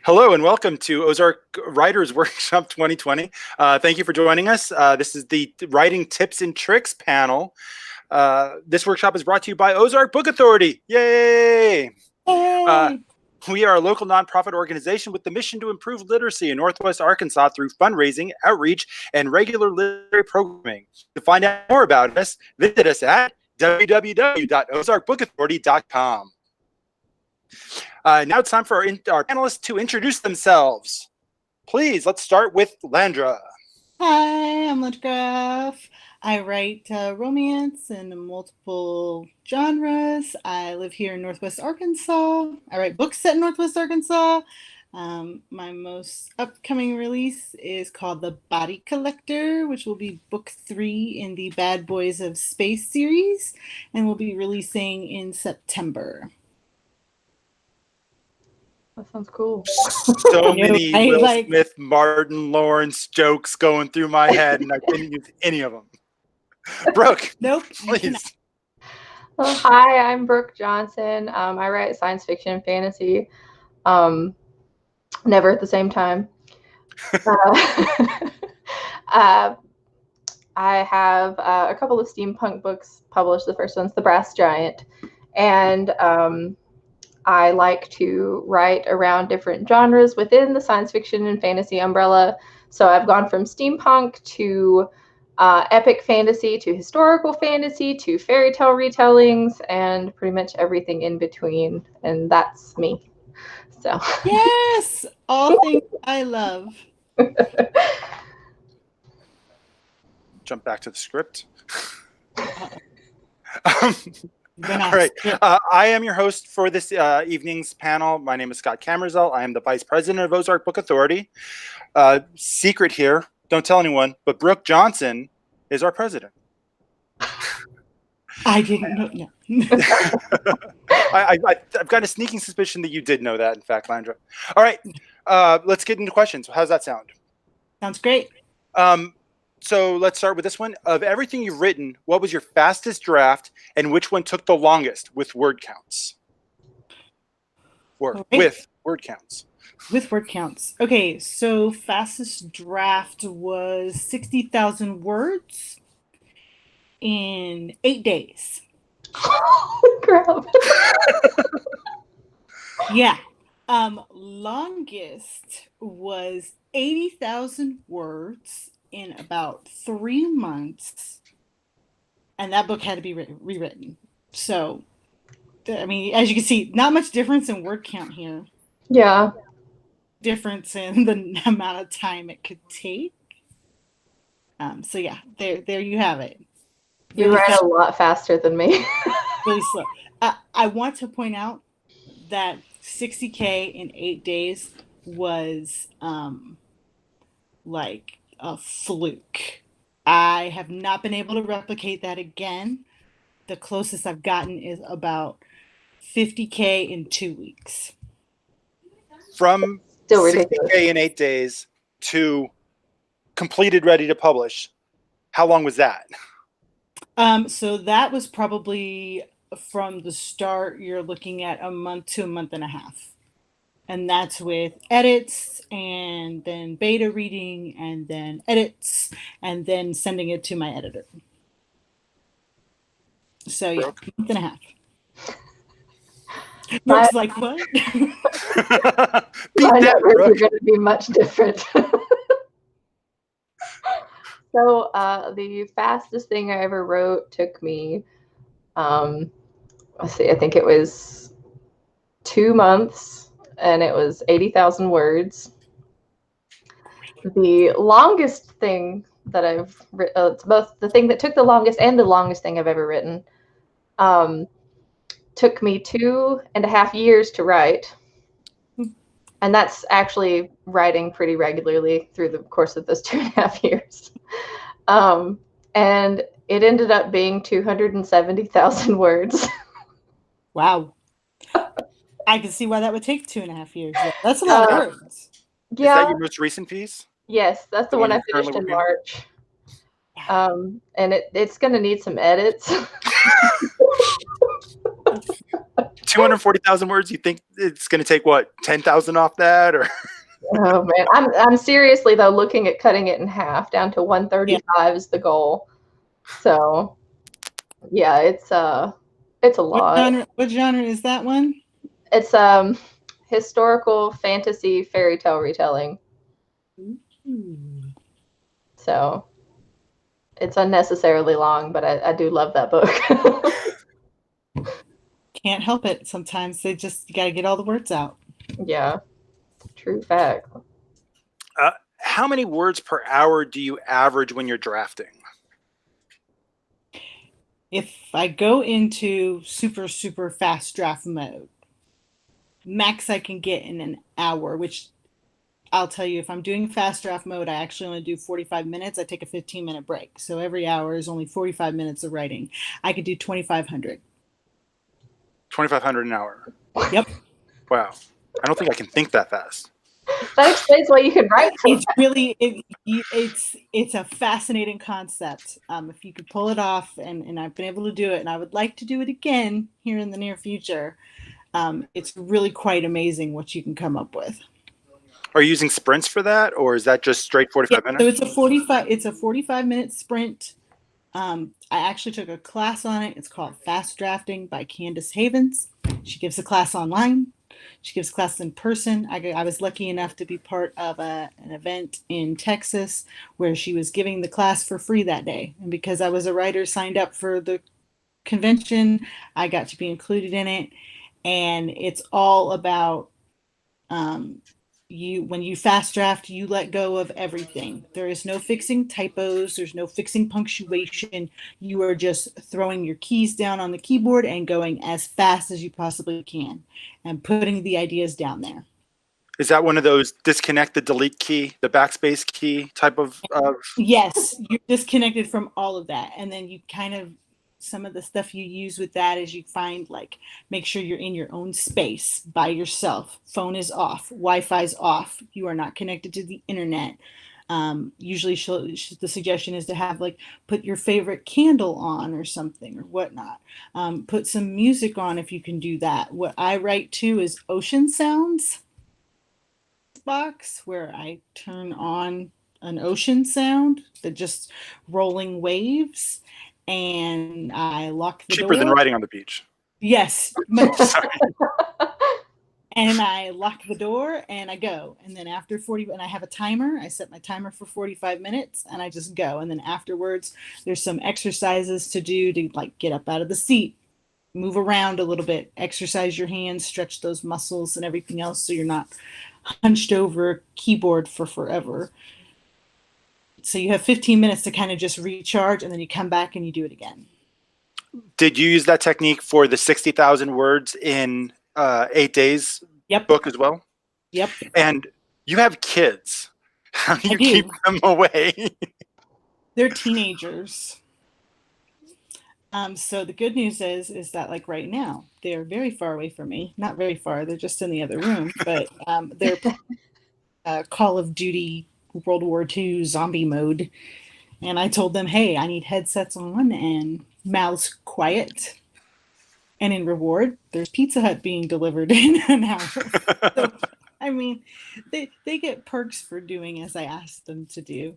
Hello and welcome to Ozark Writers Workshop 2020. Thank you for joining us. This is the Writing Tips and Tricks panel. This workshop is brought to you by Ozark Book Authority. Yay! Hey! We are a local nonprofit organization with the mission to improve literacy in Northwest Arkansas through fundraising, outreach, and regular literary programming. To find out more about us, visit us at www.ozarkbookauthority.com. Now it's time for our panelists to introduce themselves. Please, let's start with Landra. Hi, I'm Landra Graf. I write romance in multiple genres. I live here in Northwest Arkansas. I write books set in Northwest Arkansas. My most upcoming release is called The Body Collector, which will be book 3 in the Bad Boys of Space series, and will be releasing in September. That sounds cool. So many Will Smith, Martin Lawrence jokes going through my head, and I didn't use any of them. Brooke, nope, please. Well, hi, I'm Brooke Johnson. I write science fiction and fantasy, never at the same time. I have a couple of steampunk books published. The first one's The Brass Giant, and I like to write around different genres within the science fiction and fantasy umbrella. So I've gone from steampunk to epic fantasy to historical fantasy to fairy tale retellings and pretty much everything in between. And that's me. So yes, all things I love. Jump back to the script. All right. I am your host for this evening's panel. My name is Scott Camerzell. I am the Vice President of Ozark Book Authority. Secret here, don't tell anyone, but Brooke Johnson is our president. I didn't know. No. I've got a sneaking suspicion that you did know that, in fact, Landra. All right. Let's get into questions. How's that sound? Sounds great. So let's start with this one. Of everything you've written, what was your fastest draft and which one took the longest with word counts? Or with word counts. With word counts. Okay, so fastest draft was 60,000 words in 8 days. Holy crap. Yeah. Longest was 80,000 words in about 3 months, and that book had to be rewritten. So, I mean, as you can see, not much difference in word count here. Yeah. Difference in the amount of time it could take. So yeah, there you have it. You write a lot faster than me. Really slow. I want to point out that 60K in 8 days was like a fluke. I have not been able to replicate that again. The closest I've gotten is about 50K in 2 weeks. From 60K in 8 days to completed, ready to publish, how long was that? So that was probably from the start, you're looking at a month to a month and a half. And that's with edits and then beta reading and then edits and then sending it to my editor. So yeah, a month and a half. Brooke's like, what? My numbers are going to be much different. So the fastest thing I ever wrote took me, let's see, I think it was 2 months. And it was 80,000 words. The longest thing that I've written, it's both the thing that took the longest and the longest thing I've ever written, took me 2.5 years to write. And that's actually writing pretty regularly through the course of those 2.5 years. And it ended up being 270,000 words. Wow. I can see why that would take 2.5 years. That's a lot of words. Yeah. Is that your most recent piece? Yes, that's the one I finished in March. And it's going to need some edits. 240,000 words. You think it's going to take what, 10,000 off that, or? Oh man, I'm seriously though looking at cutting it in half down to 135 is the goal. So yeah, it's a lot. What genre is that one? It's historical fantasy fairy tale retelling. Ooh. So it's unnecessarily long, but I do love that book. Can't help it. Sometimes you got to get all the words out. Yeah, true fact. How many words per hour do you average when you're drafting? If I go into super, super fast draft mode, max I can get in an hour, which I'll tell you, if I'm doing fast draft mode, I actually only do 45 minutes. I take a 15-minute break. So every hour is only 45 minutes of writing. I could do 2,500. 2,500 an hour. Yep. Wow. I don't think I can think that fast. That explains why you can write. It's really it's a fascinating concept. If you could pull it off, and I've been able to do it, and I would like to do it again here in the near future. It's really quite amazing what you can come up with. Are you using sprints for that, or is that just straight 45 minutes? So it's a 45-minute sprint. I actually took a class on it. It's called Fast Drafting by Candace Havens. She gives a class online. She gives class in person. I was lucky enough to be part of an event in Texas where she was giving the class for free that day. And because I was a writer signed up for the convention, I got to be included in it. And it's all about when you fast draft, you let go of everything. There is no fixing typos. There's no fixing punctuation. You are just throwing your keys down on the keyboard and going as fast as you possibly can and putting the ideas down there. Is that one of those disconnect the delete key, the backspace key type of? Yes, you're disconnected from all of that. And then you kind of, some of the stuff you use with that is you find, like, make sure you're in your own space by yourself. Phone is off, Wi-Fi's off. You are not connected to the internet. Usually the suggestion is to have, like, put your favorite candle on or something or whatnot. Put some music on if you can do that. What I write to is ocean sounds box, where I turn on an ocean sound, that just rolling waves, and I lock the door. Cheaper than writing on the beach. Yes. And I lock the door and I go. And then after 40, and I have a timer, I set my timer for 45 minutes and I just go. And then afterwards, there's some exercises to do to, like, get up out of the seat, move around a little bit, exercise your hands, stretch those muscles and everything else so you're not hunched over a keyboard for forever. So you have 15 minutes to kind of just recharge, and then you come back and you do it again. Did you use that technique for the 60,000 words in 8 days book as well? Yep. And you have kids. How do you keep them away? They're teenagers. So the good news is that, like, right now, they're very far away from me. Not very far. They're just in the other room. But they're Call of Duty World War II zombie mode. And I told them, hey, I need headsets on and mouths quiet. And in reward, there's Pizza Hut being delivered in an hour. So, I mean, they get perks for doing as I asked them to do.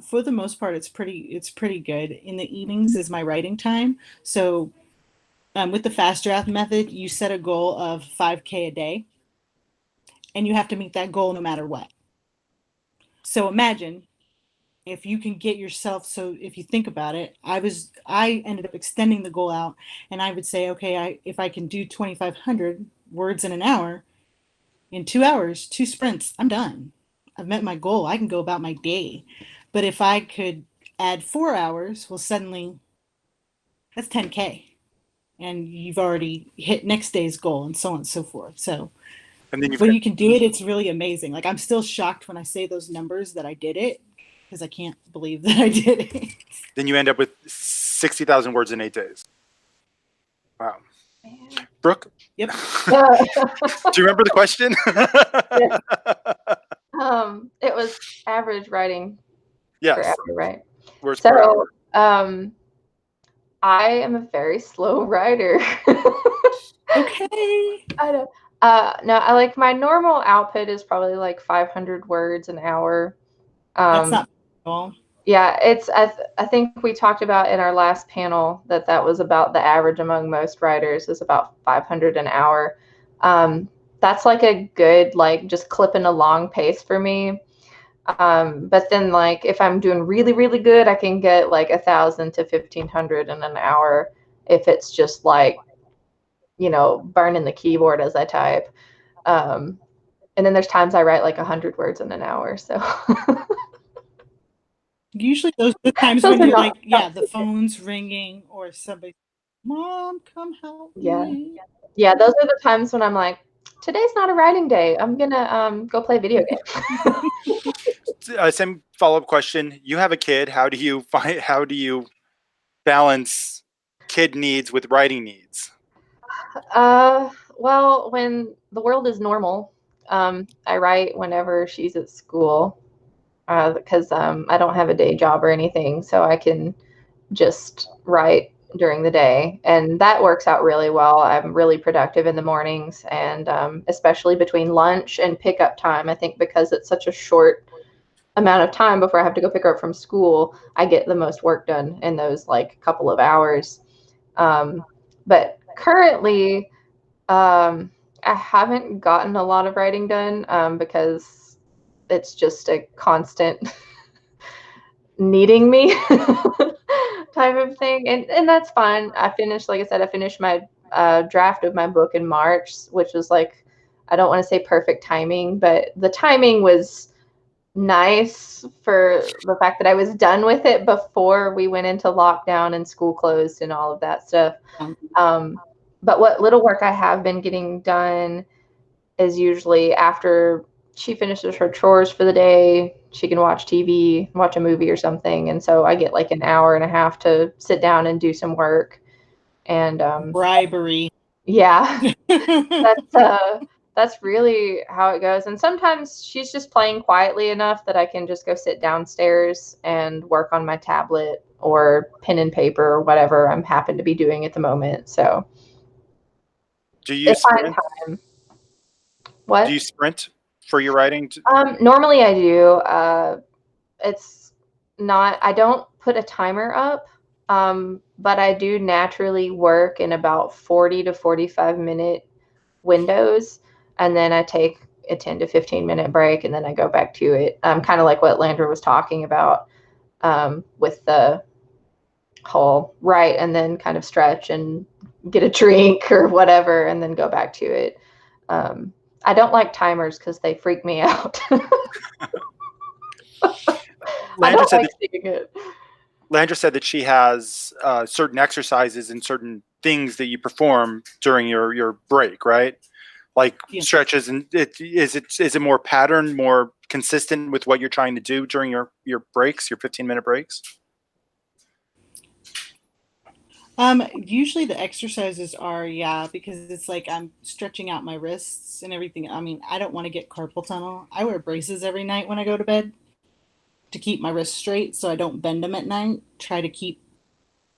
For the most part, it's pretty good. In the evenings is my writing time. So with the fast draft method, you set a goal of 5K a day. And you have to meet that goal no matter what. So imagine if you can get yourself, so if you think about it, I ended up extending the goal out, and I would say, okay, if I can do 2,500 words in an hour, in 2 hours, 2 sprints, I'm done. I've met my goal. I can go about my day. But if I could add 4 hours, well, suddenly that's 10K, and you've already hit next day's goal, and so on and so forth. So and then when you can do it, it's really amazing. Like, I'm still shocked when I say those numbers that I did it, because I can't believe that I did it. Then you end up with 60,000 words in 8 days. Wow. Brooke? Yep. Do you remember the question? Yes. It was average writing. Yes. Forever, right? Words per hour. I am a very slow writer. Yay! I don't. No, I like my normal output is probably like 500 words an hour. That's not all. Yeah, it's. I think we talked about in our last panel that was about the average among most writers is about 500 an hour. That's like a good like just clipping along pace for me. But then like if I'm doing really really good, I can get like 1,000 to 1,500 in an hour if it's just like burning the keyboard as I type. And then there's times I write like 100 words in an hour. So usually those are the times those when are you're not, like, the phone's ringing or somebody, Mom, come help me. Yeah, those are the times when I'm like, today's not a writing day. I'm gonna go play video games. Same follow-up question. You have a kid. How do you balance kid needs with writing needs? Well, when the world is normal, I write whenever she's at school because I don't have a day job or anything, so I can just write during the day, and that works out really well. I'm really productive in the mornings, and especially between lunch and pickup time. I think because it's such a short amount of time before I have to go pick her up from school, I get the most work done in those like couple of hours. But currently, I haven't gotten a lot of writing done because it's just a constant needing me type of thing, and that's fine. I finished, like I said, I finished my draft of my book in March, which was like, I don't want to say perfect timing, but the timing was nice for the fact that I was done with it before we went into lockdown and school closed and all of that stuff. But what little work I have been getting done is usually after she finishes her chores for the day, she can watch TV, watch a movie or something. And so I get like an hour and a half to sit down and do some work. And bribery. Yeah, that's really how it goes. And sometimes she's just playing quietly enough that I can just go sit downstairs and work on my tablet or pen and paper or whatever I'm happen to be doing at the moment. So Do you sprint? time. What? Do you sprint for your writing? Normally I do. It's not, I don't put a timer up, but I do naturally work in about 40 to 45 minute windows. And then I take a 10 to 15 minute break and then I go back to it. Kind of like what Landra was talking about with the whole write and then kind of stretch and get a drink or whatever and then go back to it. I don't like timers because they freak me out. Landra said that she has certain exercises and certain things that you perform during your break, right? Like stretches, and is it more patterned, more consistent with what you're trying to do during your breaks, your 15-minute breaks? Usually the exercises are, because it's like I'm stretching out my wrists and everything. I mean, I don't want to get carpal tunnel. I wear braces every night when I go to bed to keep my wrists straight so I don't bend them at night. Try to keep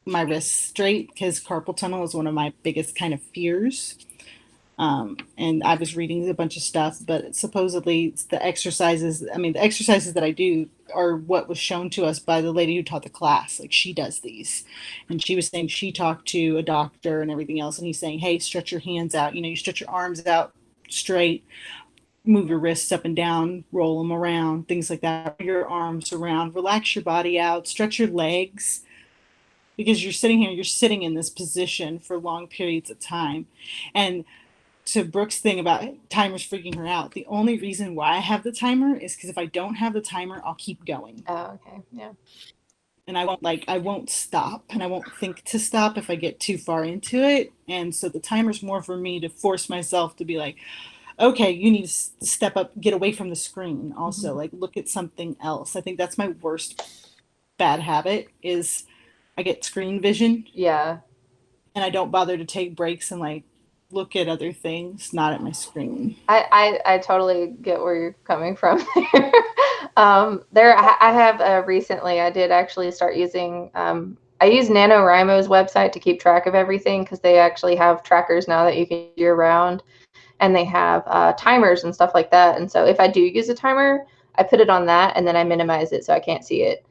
my wrists straight because carpal tunnel is one of my biggest kind of fears. And I was reading a bunch of stuff, but supposedly it's the exercises that I do are what was shown to us by the lady who taught the class. Like, she does these, and she was saying she talked to a doctor and everything else, and he's saying, hey, stretch your hands out, you stretch your arms out straight, move your wrists up and down, roll them around, things like that, your arms around, relax your body out, stretch your legs, because you're sitting in this position for long periods of time. And to Brooke's thing about timers freaking her out, the only reason why I have the timer is because if I don't have the timer, I'll keep going. Oh, okay. Yeah. And I won't stop, and I won't think to stop if I get too far into it. And so the timer's more for me to force myself to be like, okay, you need to step up, get away from the screen. Also, like, look at something else. I think that's my worst bad habit is I get screen vision. Yeah. And I don't bother to take breaks and like look at other things, not at my screen. I totally get where you're coming from there. I have recently, I did actually start using I use NaNoWriMo's website to keep track of everything because they actually have trackers now that you can year round, and they have timers and stuff like that. And so if I do use a timer, I put it on that and then I minimize it so I can't see it,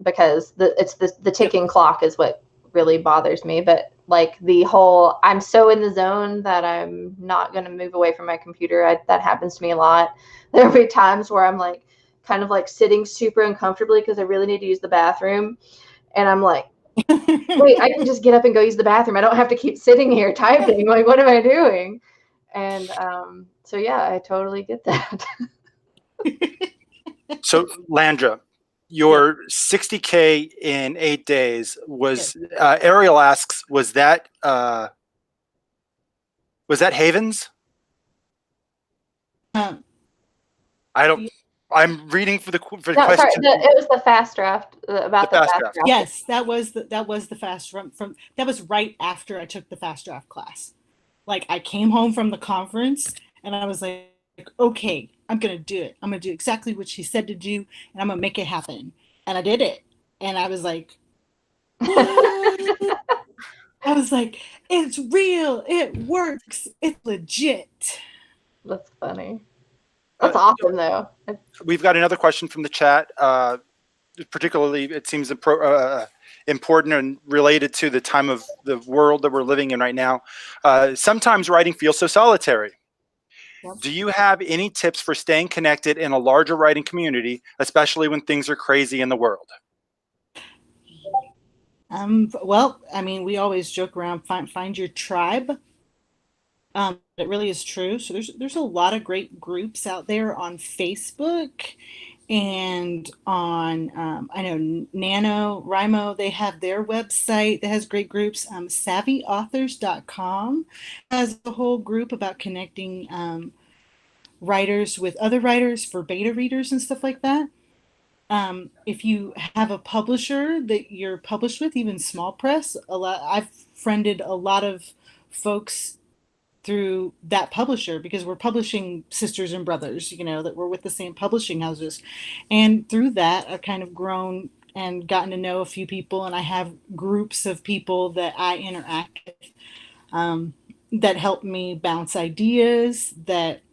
because the ticking clock is what really bothers me. But like the whole, I'm so in the zone that I'm not going to move away from my computer. That happens to me a lot. There'll be times where I'm like kind of like sitting super uncomfortably because I really need to use the bathroom. And I'm like, wait, I can just get up and go use the bathroom. I don't have to keep sitting here typing. Like, what am I doing? And so, yeah, I totally get that. So, Landra, your 60K in 8 days was, Ariel asks, was that Havens? I'm reading for the question. Sorry, it was the fast draft about the fast draft. Yes, that was the fast from that was right after I took the fast draft class. Like I came home from the conference and I was like, okay, I'm gonna do it. I'm gonna do exactly what she said to do, and I'm gonna make it happen. And I did it. And I was like, what? I was like, it's real. It works. It's legit. That's funny. That's awesome, though. We've got another question from the chat. Particularly, it seems important and related to the time of the world that we're living in right now. Sometimes writing feels so solitary. Yep. Do you have any tips for staying connected in a larger writing community, especially when things are crazy in the world? Well, I mean, we always joke around, find your tribe. It really is true. So there's a lot of great groups out there on Facebook and on, I know NaNoWriMo, they have their website that has great groups. SavvyAuthors.com has a whole group about connecting writers with other writers for beta readers and stuff like that. If you have a publisher that you're published with, even small press, I've friended a lot of folks through that publisher because we're publishing sisters and brothers, you know, that we're with the same publishing houses. And through that, I've kind of grown and gotten to know a few people, and I have groups of people that I interact with that help me bounce ideas. That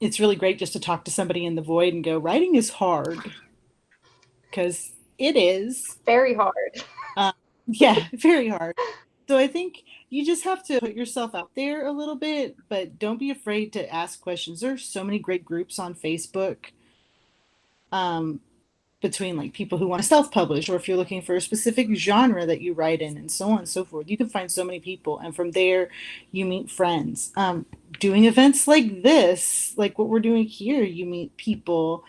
it's really great just to talk to somebody in the void and go, writing is hard, because it is. Very hard. Yeah, very hard. So I think you just have to put yourself out there a little bit, but don't be afraid to ask questions. There's so many great groups on Facebook between like people who want to self-publish, or if you're looking for a specific genre that you write in, and so on and so forth. You can find so many people, and from there you meet friends. Doing events like this, like what we're doing here, you meet people.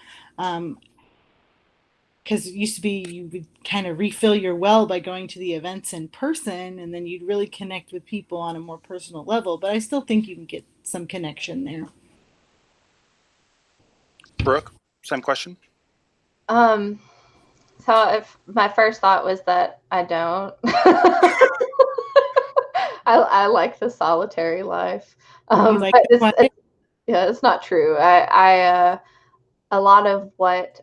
Because it used to be you would kind of refill your well by going to the events in person, and then you'd really connect with people on a more personal level. But I still think you can get some connection there. Brooke, same question. So if my first thought was that I don't. I like the solitary life. Like it's not true. A lot of what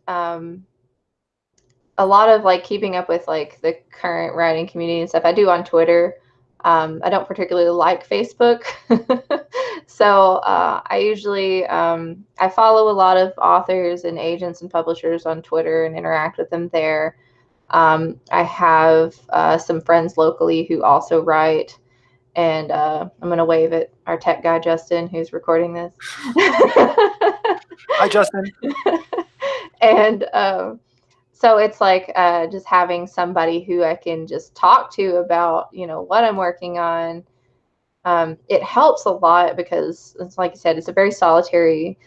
a lot of like keeping up with like the current writing community and stuff I do on Twitter. I don't particularly like Facebook. So I usually, I follow a lot of authors and agents and publishers on Twitter and interact with them there. I have some friends locally who also write, and I'm going to wave at our tech guy, Justin, who's recording this. Hi, Justin. And so it's like just having somebody who I can just talk to about, you know, what I'm working on. It helps a lot because it's like you said, it's a very solitary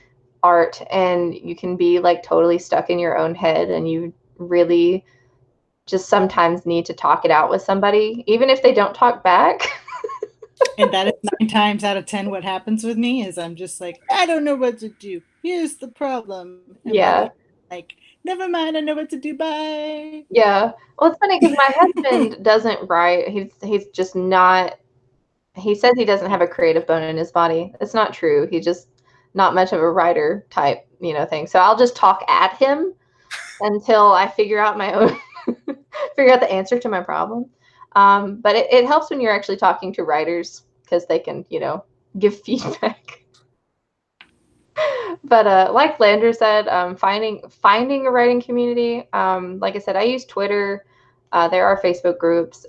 art, and you can be like totally stuck in your own head, and you really just sometimes need to talk it out with somebody, even if they don't talk back. And that is 9 times out of 10 what happens with me is I'm just like, I don't know what to do. Here's the problem. And yeah. Like, never mind, I know what to do. Bye. Yeah. Well, it's funny because my husband doesn't write. He's just not. He says he doesn't have a creative bone in his body. It's not true. He's just not much of a writer type, you know, thing. So I'll just talk at him until I figure out my figure out the answer to my problem. But it helps when you're actually talking to writers because they can, give feedback. But like Landra said, finding a writing community. Like I said, I use Twitter. There are Facebook groups.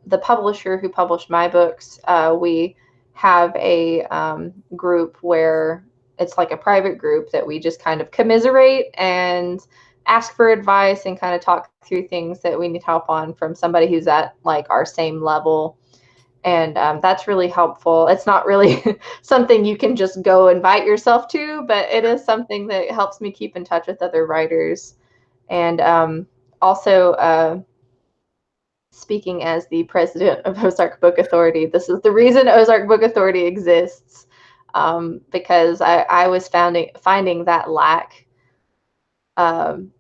The publisher who published my books, we have a group where it's like a private group that we just kind of commiserate and ask for advice and kind of talk through things that we need help on from somebody who's at like our same level. And that's really helpful. It's not really something you can just go invite yourself to, but it is something that helps me keep in touch with other writers. And also, speaking as the president of Ozark Book Authority, this is the reason Ozark Book Authority exists, because I was finding that lack in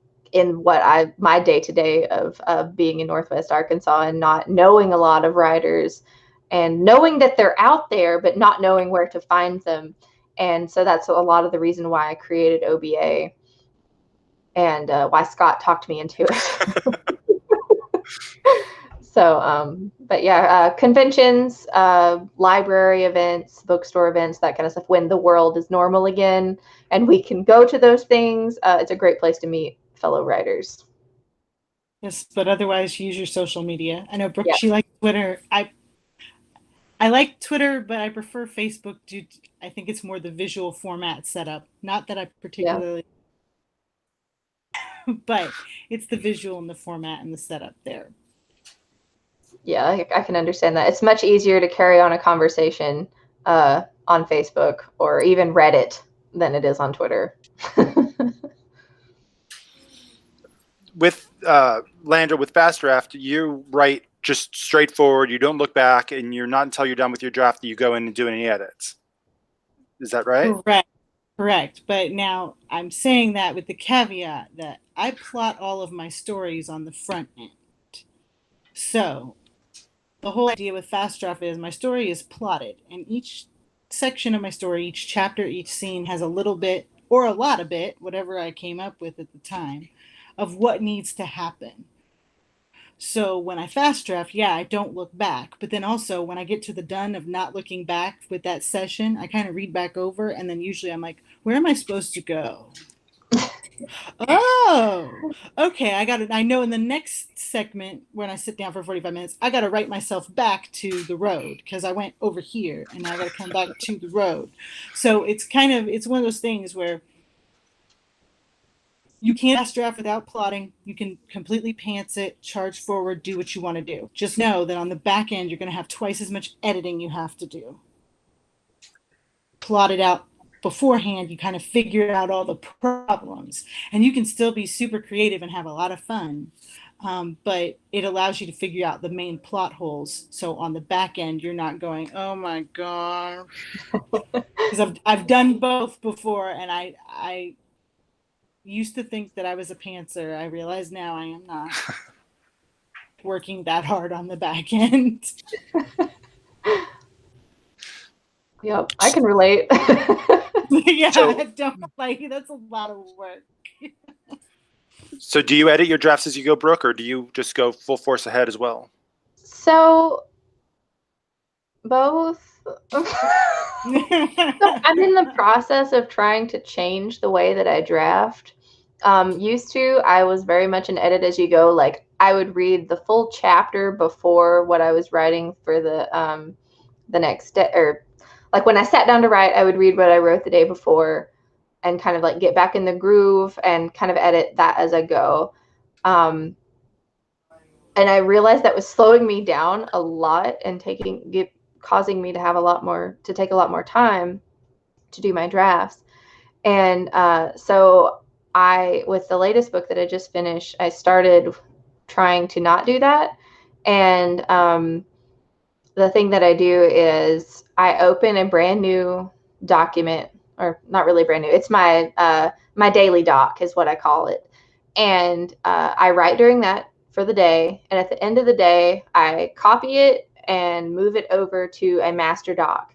my day-to-day of being in Northwest Arkansas and not knowing a lot of writers and knowing that they're out there, but not knowing where to find them. And so that's a lot of the reason why I created OBA and why Scott talked me into it. So, but yeah, conventions, library events, bookstore events, that kind of stuff, when the world is normal again and we can go to those things, it's a great place to meet fellow writers. Yes, but otherwise use your social media. I know Brooke, Yeah. she likes Twitter. I like Twitter, but I prefer Facebook. I think it's more the visual format setup. Not that I particularly, but it's the visual and the format and the setup there. Yeah, I can understand that. It's much easier to carry on a conversation on Facebook or even Reddit than it is on Twitter. With Landra, with Fast Draft, you write just straightforward. You don't look back, and you're not until you're done with your draft that you go in and do any edits. Is that right? Correct. But now I'm saying that with the caveat that I plot all of my stories on the front end. So the whole idea with Fast Draft is my story is plotted, and each section of my story, each chapter, each scene has a little bit or a lot of it, whatever I came up with at the time, of what needs to happen. So when I fast draft, I don't look back. But then also when I get to the done of not looking back with that session, I kind of read back over, and then usually I'm like, where am I supposed to go? Oh, okay. I know in the next segment when I sit down for 45 minutes, I got to write myself back to the road because I went over here and now I got to come back to the road. So it's one of those things where you can't fast draft without plotting. You can completely pants it, charge forward, do what you want to do. Just know that on the back end, you're going to have twice as much editing you have to do. Plot it out beforehand, you kind of figure out all the problems, and you can still be super creative and have a lot of fun. But it allows you to figure out the main plot holes. So on the back end, you're not going, oh my gosh. Because I've done both before, and I used to think that I was a pantser. I realize now I am not working that hard on the back end. Yep, I can relate. Don't like that's a lot of work. So do you edit your drafts as you go, Brooke, or do you just go full force ahead as well? So both. So I'm in the process of trying to change the way that I draft. Used to, I was very much an edit as you go. Like I would read the full chapter before what I was writing for the next day, or like when I sat down to write, I would read what I wrote the day before and kind of like get back in the groove and kind of edit that as I go. And I realized that was slowing me down a lot and causing me to have take a lot more time to do my drafts. And so with the latest book that I just finished, I started trying to not do that. And the thing that I do is I open a brand new document, or not really brand new. It's my my daily doc is what I call it. And I write during that for the day. And at the end of the day, I copy it and move it over to a master doc.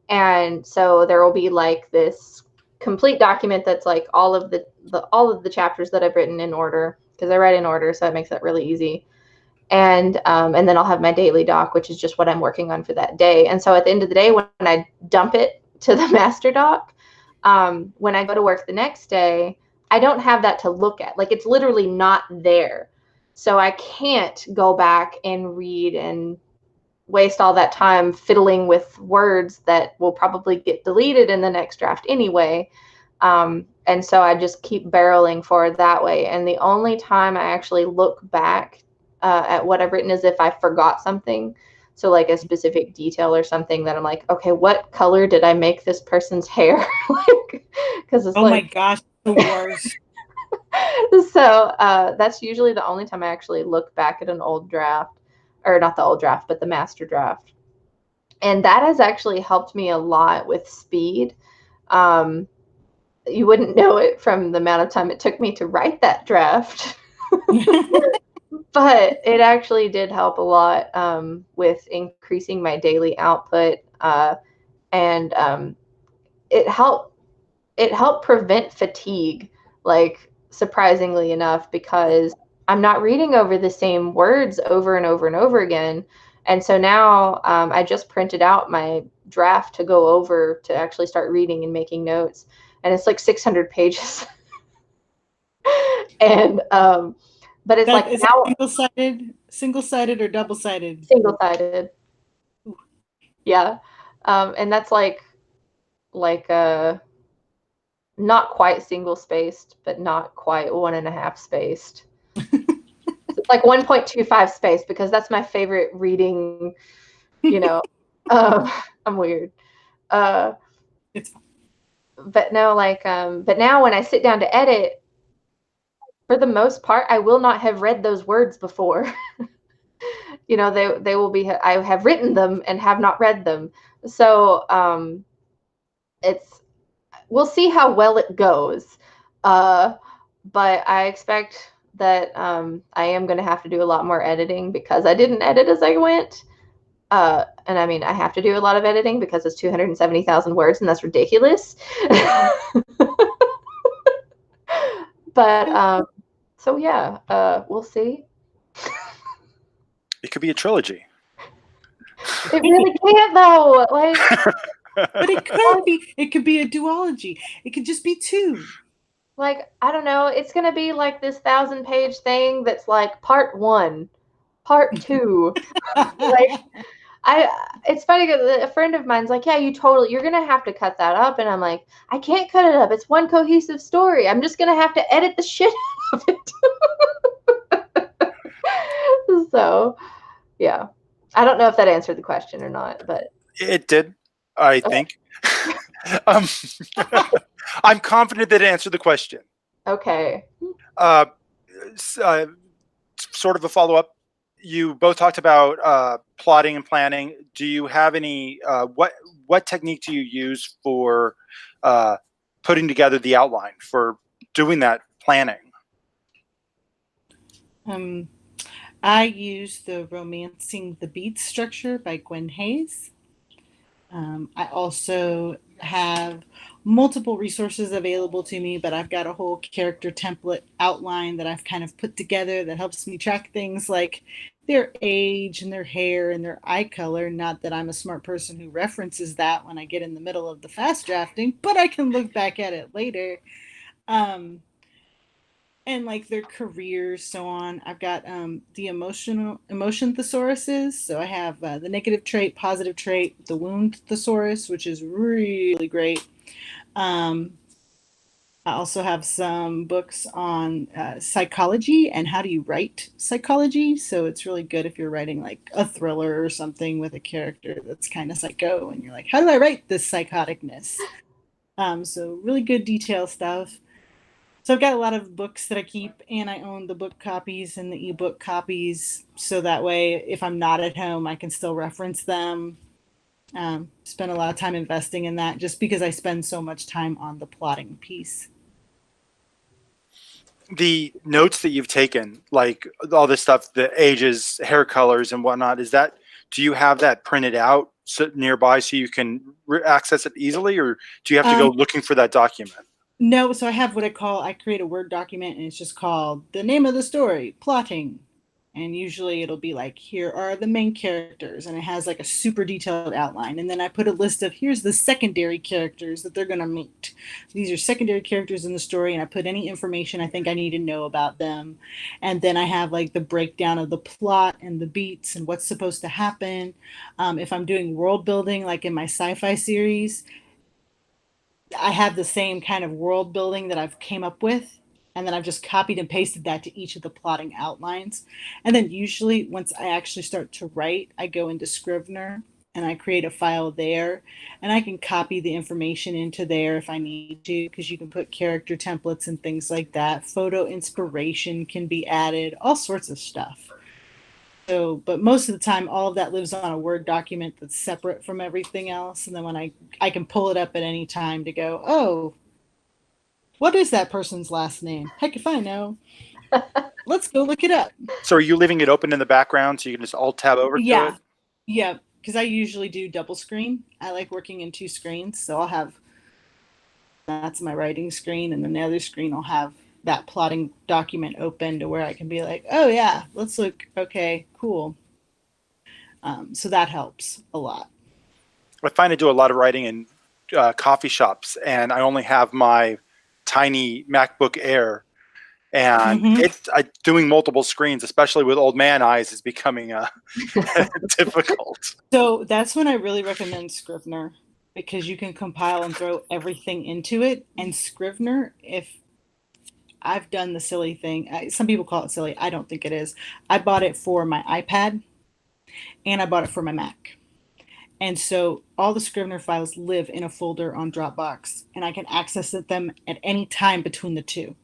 And so there will be like this complete document that's like all of the chapters that I've written in order, because I write in order, so that makes that really easy. And then I'll have my daily doc, which is just what I'm working on for that day. And so at the end of the day, when I dump it to the master doc, when I go to work the next day, I don't have that to look at. Like, it's literally not there. So I can't go back and read and waste all that time fiddling with words that will probably get deleted in the next draft anyway. And so I just keep barreling forward that way. And the only time I actually look back at what I've written is if I forgot something. So like a specific detail or something that I'm like, okay, what color did I make this person's hair? Like, because it's oh my gosh, the worst. So that's usually the only time I actually look back at an old draft, or not the old draft, but the master draft. And that has actually helped me a lot with speed. You wouldn't know it from the amount of time it took me to write that draft. But it actually did help a lot with increasing my daily output, and it helped prevent fatigue, like, surprisingly enough, because I'm not reading over the same words over and over and over again. And so now I just printed out my draft to go over to actually start reading and making notes, and it's like 600 pages. And but it's like, is now single-sided or double-sided? single-sided. Yeah. And that's like not quite single spaced, but not quite 1.5 spaced. It's like 1.25 space, because that's my favorite reading, I'm weird. It's fine. But no, but now when I sit down to edit, for the most part, I will not have read those words before. They will be, I have written them and have not read them. So we'll see how well it goes. But I expect that I am going to have to do a lot more editing, because I didn't edit as I went. And I mean, I have to do a lot of editing because it's 270,000 words, and that's ridiculous. But so yeah, we'll see. It could be a trilogy. It really can't, though. Like, But it could be. It could be a duology. It could just be 2. like, I don't know. It's gonna be like this 1,000-page thing that's like part 1, part 2. Like, it's funny because a friend of mine's like, yeah, you're gonna have to cut that up, and I'm like, I can't cut it up. It's one cohesive story. I'm just gonna have to edit the shit out of it. So, yeah, I don't know if that answered the question or not, but It did, I think. I'm confident that it answered the question. okay. Sort of a follow-up. You both talked about plotting and planning. Do you have any? What technique do you use for putting together the outline, for doing that planning? I use the Romancing the Beats structure by Gwen Hayes. I also have multiple resources available to me, but I've got a whole character template outline that I've kind of put together that helps me track things like their age and their hair and their eye color. Not that I'm a smart person who references that when I get in the middle of the fast drafting, but I can look back at it later. And like their careers, so on. I've got the emotion thesauruses. So I have the negative trait, positive trait, the wound thesaurus, which is really great. I also have some books on psychology and how do you write psychology. So it's really good if you're writing like a thriller or something with a character that's kind of psycho, and you're like, how do I write this psychoticness? So really good detail stuff. So I've got a lot of books that I keep, and I own the book copies and the ebook copies. So that way, if I'm not at home, I can still reference them. Spend a lot of time investing in that just because I spend so much time on the plotting piece. The notes that you've taken, like all this stuff, the ages, hair colors, and whatnot, do you have that printed out nearby so you can access it easily, or do you have to go looking for that document? No, so I have what I create a Word document, and it's just called the name of the story, plotting. And usually it'll be like, here are the main characters, and it has like a super detailed outline. And then I put a list of, here's the secondary characters that they're going to meet. These are secondary characters in the story, and I put any information I think I need to know about them. And then I have like the breakdown of the plot and the beats and what's supposed to happen. If I'm doing world building, like in my sci-fi series, I have the same kind of world building that I've came up with, and then I've just copied and pasted that to each of the plotting outlines. And then usually once I actually start to write, I go into Scrivener and I create a file there, and I can copy the information into there if I need to, because you can put character templates and things like that. Photo inspiration can be added, all sorts of stuff. So, but most of the time, all of that lives on a Word document that's separate from everything else. And then when I can pull it up at any time to go, oh, what is that person's last name? Heck if I know. Let's go look it up. So are you leaving it open in the background so you can just alt tab over to it? Yeah, because I usually do double screen. I like working in two screens. So I'll have, that's my writing screen, and then the other screen will have that plotting document open to where I can be like, oh yeah, let's look. Okay, cool. So that helps a lot. I find I do a lot of writing in coffee shops, and I only have my tiny MacBook Air, and doing multiple screens, especially with old man eyes, is becoming difficult. So that's when I really recommend Scrivener, because you can compile and throw everything into it. And Scrivener, if I've done the silly thing, some people call it silly, I don't think it is. I bought it for my iPad and I bought it for my Mac. And so all the Scrivener files live in a folder on Dropbox, and I can access them at any time between the two.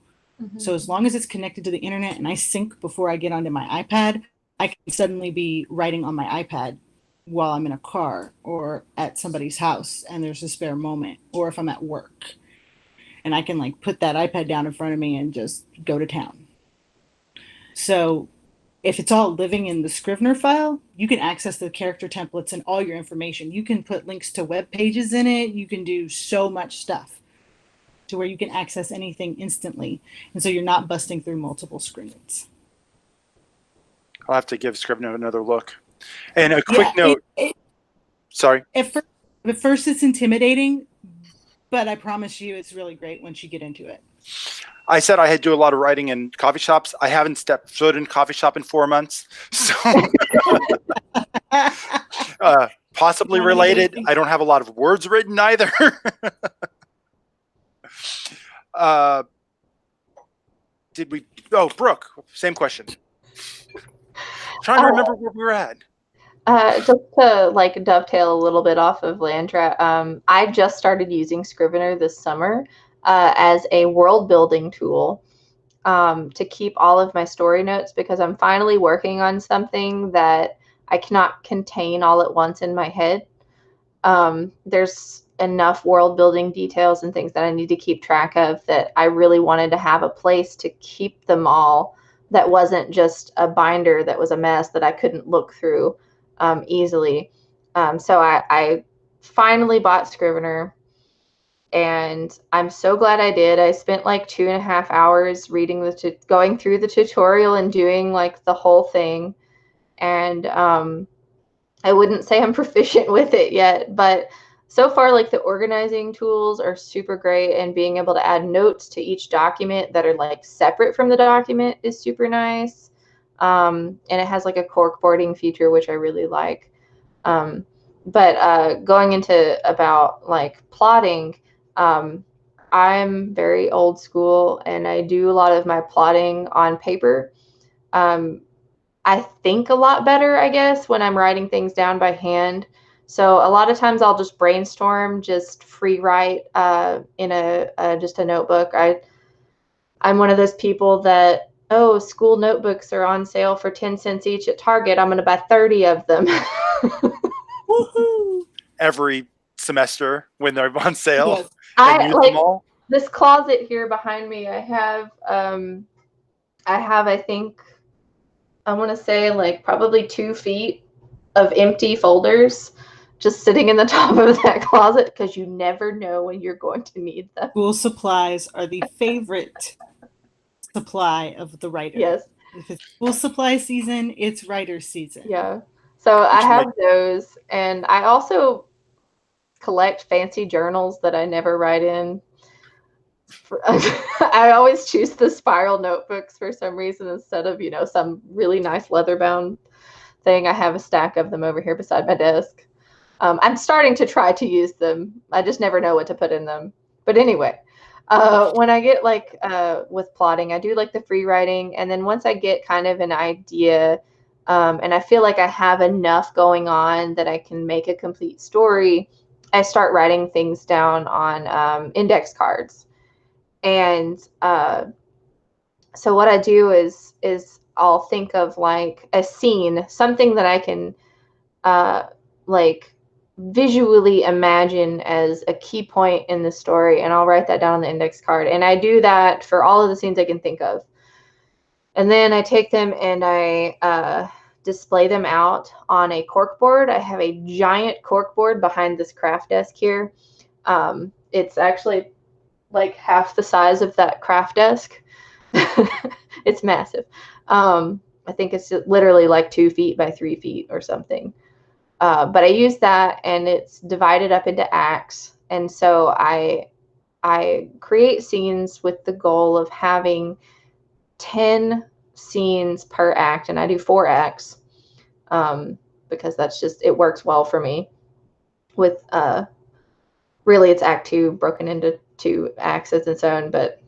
So as long as it's connected to the internet and I sync before I get onto my iPad, I can suddenly be writing on my iPad while I'm in a car or at somebody's house and there's a spare moment, or if I'm at work. And I can like put that iPad down in front of me and just go to town. So if it's all living in the Scrivener file, you can access the character templates and all your information. You can put links to web pages in it. You can do so much stuff to where you can access anything instantly. And so you're not busting through multiple screens. I'll have to give Scrivener another look. And a quick note. Sorry. At first it's intimidating, but I promise you it's really great once you get into it. I said I had to do a lot of writing in coffee shops. I haven't stepped foot in a coffee shop in 4 months. So possibly related. I don't have a lot of words written either. Brooke, same question. Trying to remember where we were at. Just to like dovetail a little bit off of Landra, I just started using Scrivener this summer as a world building tool to keep all of my story notes, because I'm finally working on something that I cannot contain all at once in my head. There's enough world building details and things that I need to keep track of that I really wanted to have a place to keep them all that wasn't just a binder that was a mess that I couldn't look through easily. So I finally bought Scrivener, and I'm so glad I did. I spent like 2.5 hours reading going through the tutorial and doing like the whole thing. And I wouldn't say I'm proficient with it yet, but so far, like the organizing tools are super great, and being able to add notes to each document that are like separate from the document is super nice. And it has like a corkboarding feature, which I really like. But going into about like plotting, I'm very old school, and I do a lot of my plotting on paper. I think a lot better, I guess, when I'm writing things down by hand. So a lot of times I'll just brainstorm, just free write in just a notebook. I'm one of those people that, school notebooks are on sale for 10 cents each at Target. I'm going to buy 30 of them. Woohoo! Every semester when they're on sale. Yes. I use them all. This closet here behind me, I have I think, I want to say like probably 2 feet of empty folders just sitting in the top of that closet because you never know when you're going to need them. School supplies are the favorite supply of the writer. Yes. If it's school supply season, it's writer season. Yeah. So I have those, and I also collect fancy journals that I never write in. I always choose the spiral notebooks for some reason instead of, some really nice leather bound thing. I have a stack of them over here beside my desk. I'm starting to try to use them. I just never know what to put in them. But anyway, when I get with plotting, I do like the free writing. And then once I get kind of an idea, and I feel like I have enough going on that I can make a complete story, I start writing things down on index cards. And so what I do is I'll think of like a scene, something that I can visually imagine as a key point in the story, and I'll write that down on the index card. And I do that for all of the scenes I can think of. And then I take them and I display them out on a cork board. I have a giant cork board behind this craft desk here. It's actually like half the size of that craft desk. It's massive. I think it's literally like 2 feet by 3 feet or something. But I use that, and it's divided up into acts. And so I create scenes with the goal of having 10 scenes per act, and I do 4 acts because that's just, it works well for me. With really, it's Act 2 broken into 2 acts as its own, but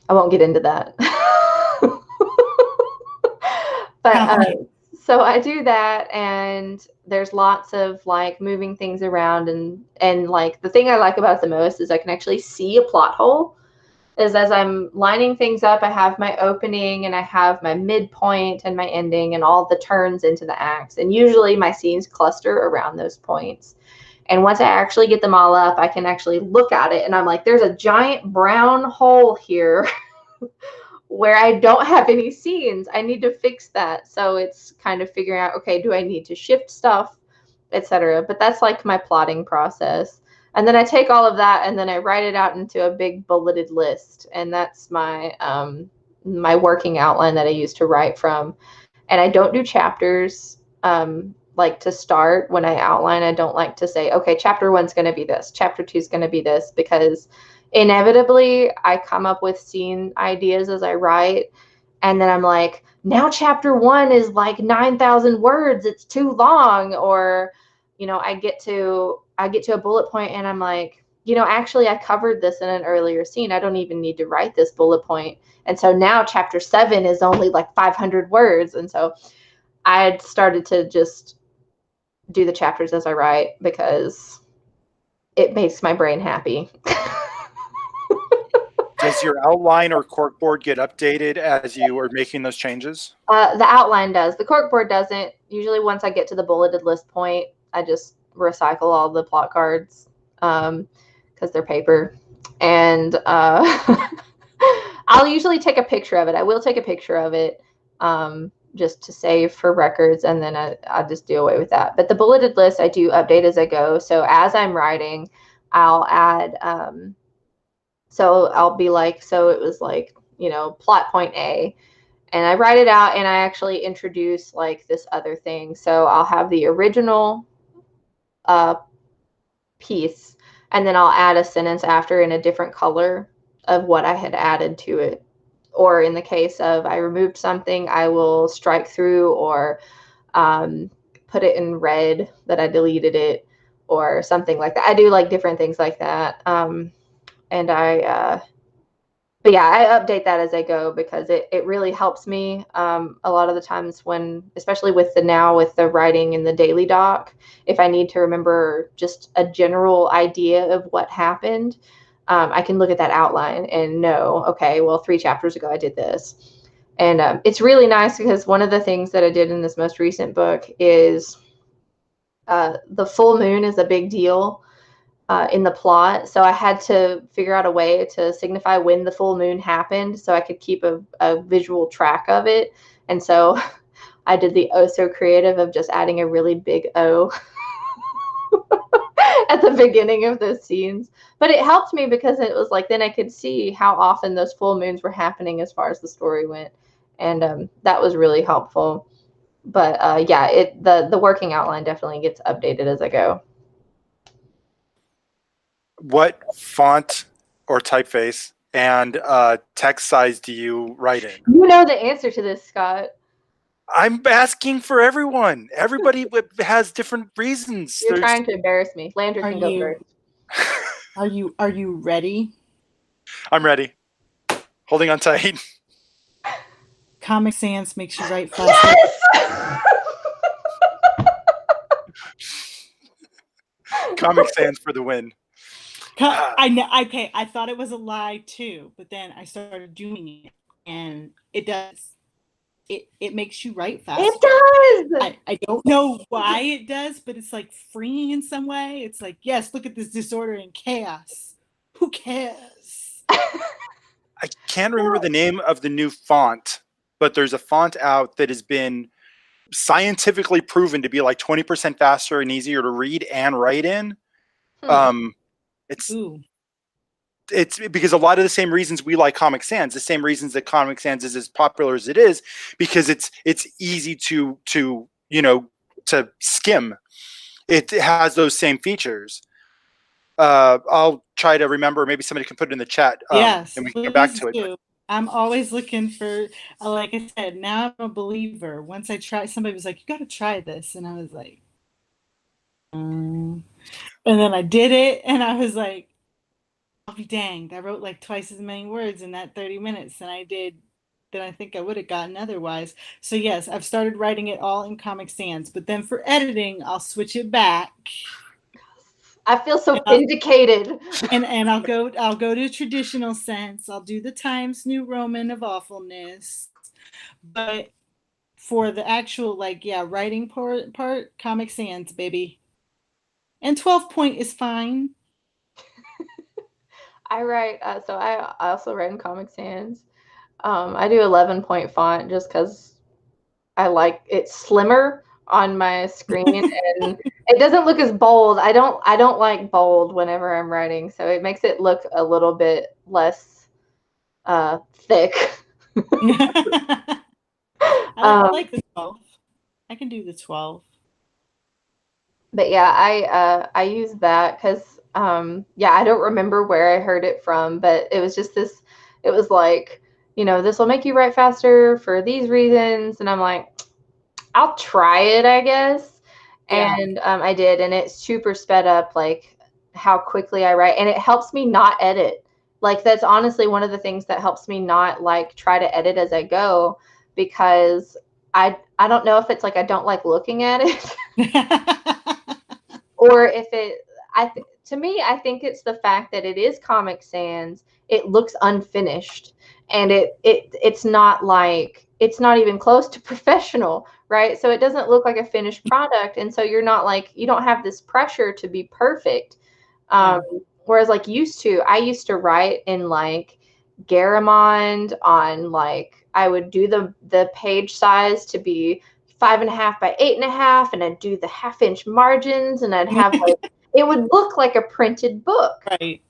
I won't get into that. But so I do that, and there's lots of like moving things around, and like the thing I like about it the most is I can actually see a plot hole. Is as I'm lining things up, I have my opening and I have my midpoint and my ending and all the turns into the acts. And usually my scenes cluster around those points. And once I actually get them all up, I can actually look at it and I'm like, there's a giant brown hole here where I don't have any scenes. I need to fix that. So it's kind of figuring out, okay, do I need to shift stuff, etc. But that's like my plotting process. And then I take all of that and then I write it out into a big bulleted list. And that's my my working outline that I use to write from. And I don't do chapters. Like to start when I outline, I don't like to say, okay, chapter 1's going to be this, chapter 2's going to be this, because inevitably I come up with scene ideas as I write. And then I'm like, now chapter 1 is like 9,000 words. It's too long. Or, I get to a bullet point and I'm like, actually I covered this in an earlier scene. I don't even need to write this bullet point. And so now chapter 7 is only like 500 words. And so I had started to just do the chapters as I write because it makes my brain happy. Does your outline or corkboard get updated as you are making those changes? The outline does. The corkboard doesn't. Usually once I get to the bulleted list point, I just recycle all the plot cards because they're paper. And I'll usually take a picture of it. I will take a picture of it just to save for records, and then I'll just do away with that. But the bulleted list I do update as I go. So as I'm writing, I'll add, so I'll be like, so it was like, plot point A, and I write it out and I actually introduce like this other thing. So I'll have the original piece, and then I'll add a sentence after in a different color of what I had added to it. Or in the case of I removed something, I will strike through or put it in red that I deleted it or something like that. I do like different things like that. And but yeah, I update that as I go because it really helps me a lot of the times when, especially with the writing in the daily doc, if I need to remember just a general idea of what happened, I can look at that outline and know, okay, well, 3 chapters ago I did this. And it's really nice because one of the things that I did in this most recent book is the full moon is a big deal in the plot. So I had to figure out a way to signify when the full moon happened so I could keep a visual track of it. And so I did the oh so creative of just adding a really big O at the beginning of those scenes. But it helped me because it was like then I could see how often those full moons were happening as far as the story went, and that was really helpful. But yeah, the working outline definitely gets updated as I go. What font or typeface and text size do you write in? You know the answer to this, Scott. I'm asking for everyone. Everybody has different reasons. You're trying to embarrass me. Landra can go first. Are you ready? I'm ready. Holding on tight. Comic Sans makes you write faster. Yes! Comic Sans for the win. I know. Okay, I thought it was a lie too, but then I started doing it, and it does. It makes you write faster. It does. I don't know why it does, but it's like freeing in some way. It's like, yes, look at this disorder and chaos. Who cares? I can't remember the name of the new font, but there's a font out that has been scientifically proven to be like 20% faster and easier to read and write in. It's because a lot of the same reasons we like Comic Sans, the same reasons that Comic Sans is as popular as it is, because it's easy to skim. It has those same features. I'll try to remember. Maybe somebody can put it in the chat. Yes, and we can get back to it. I'm always looking for, like I said, now I'm a believer. Once I tried, somebody was like, you got to try this. And I was like, and then I did it. And I was like, I'll be danged. I wrote like twice as many words in that 30 minutes than I think I would have gotten otherwise. So yes, I've started writing it all in Comic Sans, but then for editing, I'll switch it back. I feel so vindicated. And I'll go to traditional sense. I'll do the Times New Roman of awfulness. But for the actual writing part, Comic Sans, baby. And 12 point is fine. I write so I also write in Comic Sans. I do 11-point font just because I like it slimmer on my screen and it doesn't look as bold. I don't like bold whenever I'm writing, so it makes it look a little bit less thick. I like the 12. I can do the 12. But yeah, I use that because I don't remember where I heard it from, but it was just this. It was like, this will make you write faster for these reasons, and I'm like, I'll try it, I guess. Yeah. And I did, and it's super sped up, like how quickly I write, and it helps me not edit. Like that's honestly one of the things that helps me not like try to edit as I go, because I don't know if it's like I don't like looking at it, or if to me, I think it's the fact that it is Comic Sans. It looks unfinished, and it's not like, it's not even close to professional, right? So it doesn't look like a finished product, and so you're not like, you don't have this pressure to be perfect. Whereas like I used to write in like Garamond on like, I would do the page size to be 5.5 by 8.5, and I'd do the 1/2-inch margins, and I'd have like it would look like a printed book. Right.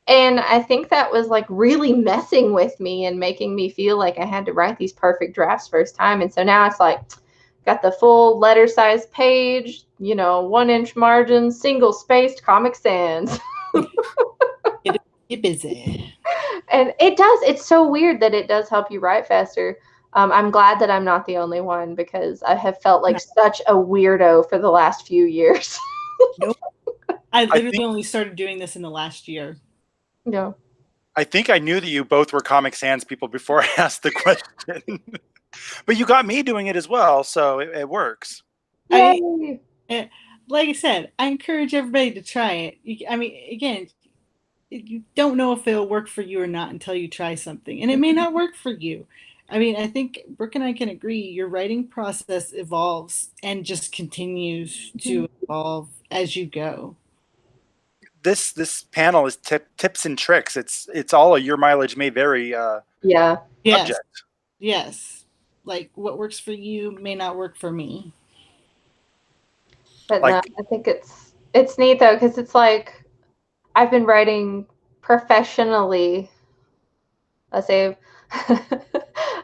And I think that was like really messing with me and making me feel like I had to write these perfect drafts first time. And so now it's like, got the full letter size page, 1-inch margin, single spaced Comic Sans. Get busy. And it's so weird that it does help you write faster. I'm glad that I'm not the only one, because I have felt like such a weirdo for the last few years. Nope. I literally only started doing this in the last year. No. I think I knew that you both were Comic Sans people before I asked the question. But you got me doing it as well, so it works. Like I said, I encourage everybody to try it. I mean, again, you don't know if it'll work for you or not until you try something, and it may not work for you. I mean, I think Brooke and I can agree your writing process evolves and just continues to evolve as you go. This panel is tips and tricks. It's all a your mileage may vary subject. Yes. like what works for you may not work for me. But Like- no, I think it's neat though, because it's like I've been writing professionally. I say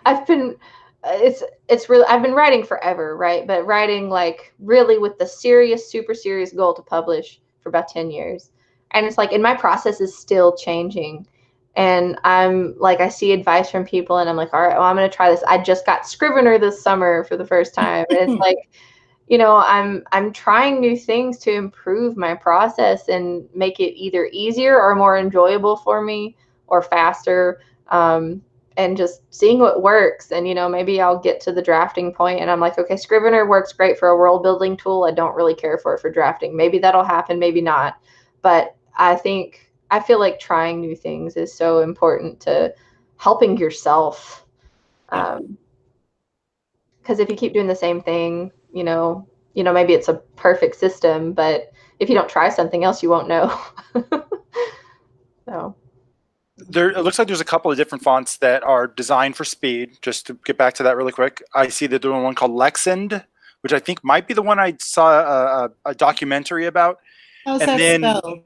I've been it's really I've been writing forever, right? But writing like really with the serious, super serious goal to publish for about 10 years. And it's like, and my process is still changing. And I'm like, I see advice from people and I'm like, all right, well, I'm going to try this. I just got Scrivener this summer for the first time. And it's like, you know, I'm trying new things to improve my process and make it either easier or more enjoyable for me or faster. And just seeing what works. And, you know, maybe I'll get to the drafting point and I'm like, okay, Scrivener works great for a world building tool. I don't really care for it for drafting. Maybe that'll happen, maybe not. But I feel like trying new things is so important to helping yourself. Because if you keep doing the same thing, you know, maybe it's a perfect system, but if you don't try something else, you won't know. So. It looks like there's a couple of different fonts that are designed for speed. Just to get back to that really quick, I see that there's one called Lexend, which I think might be the one I saw a documentary about. How's And that then spelled?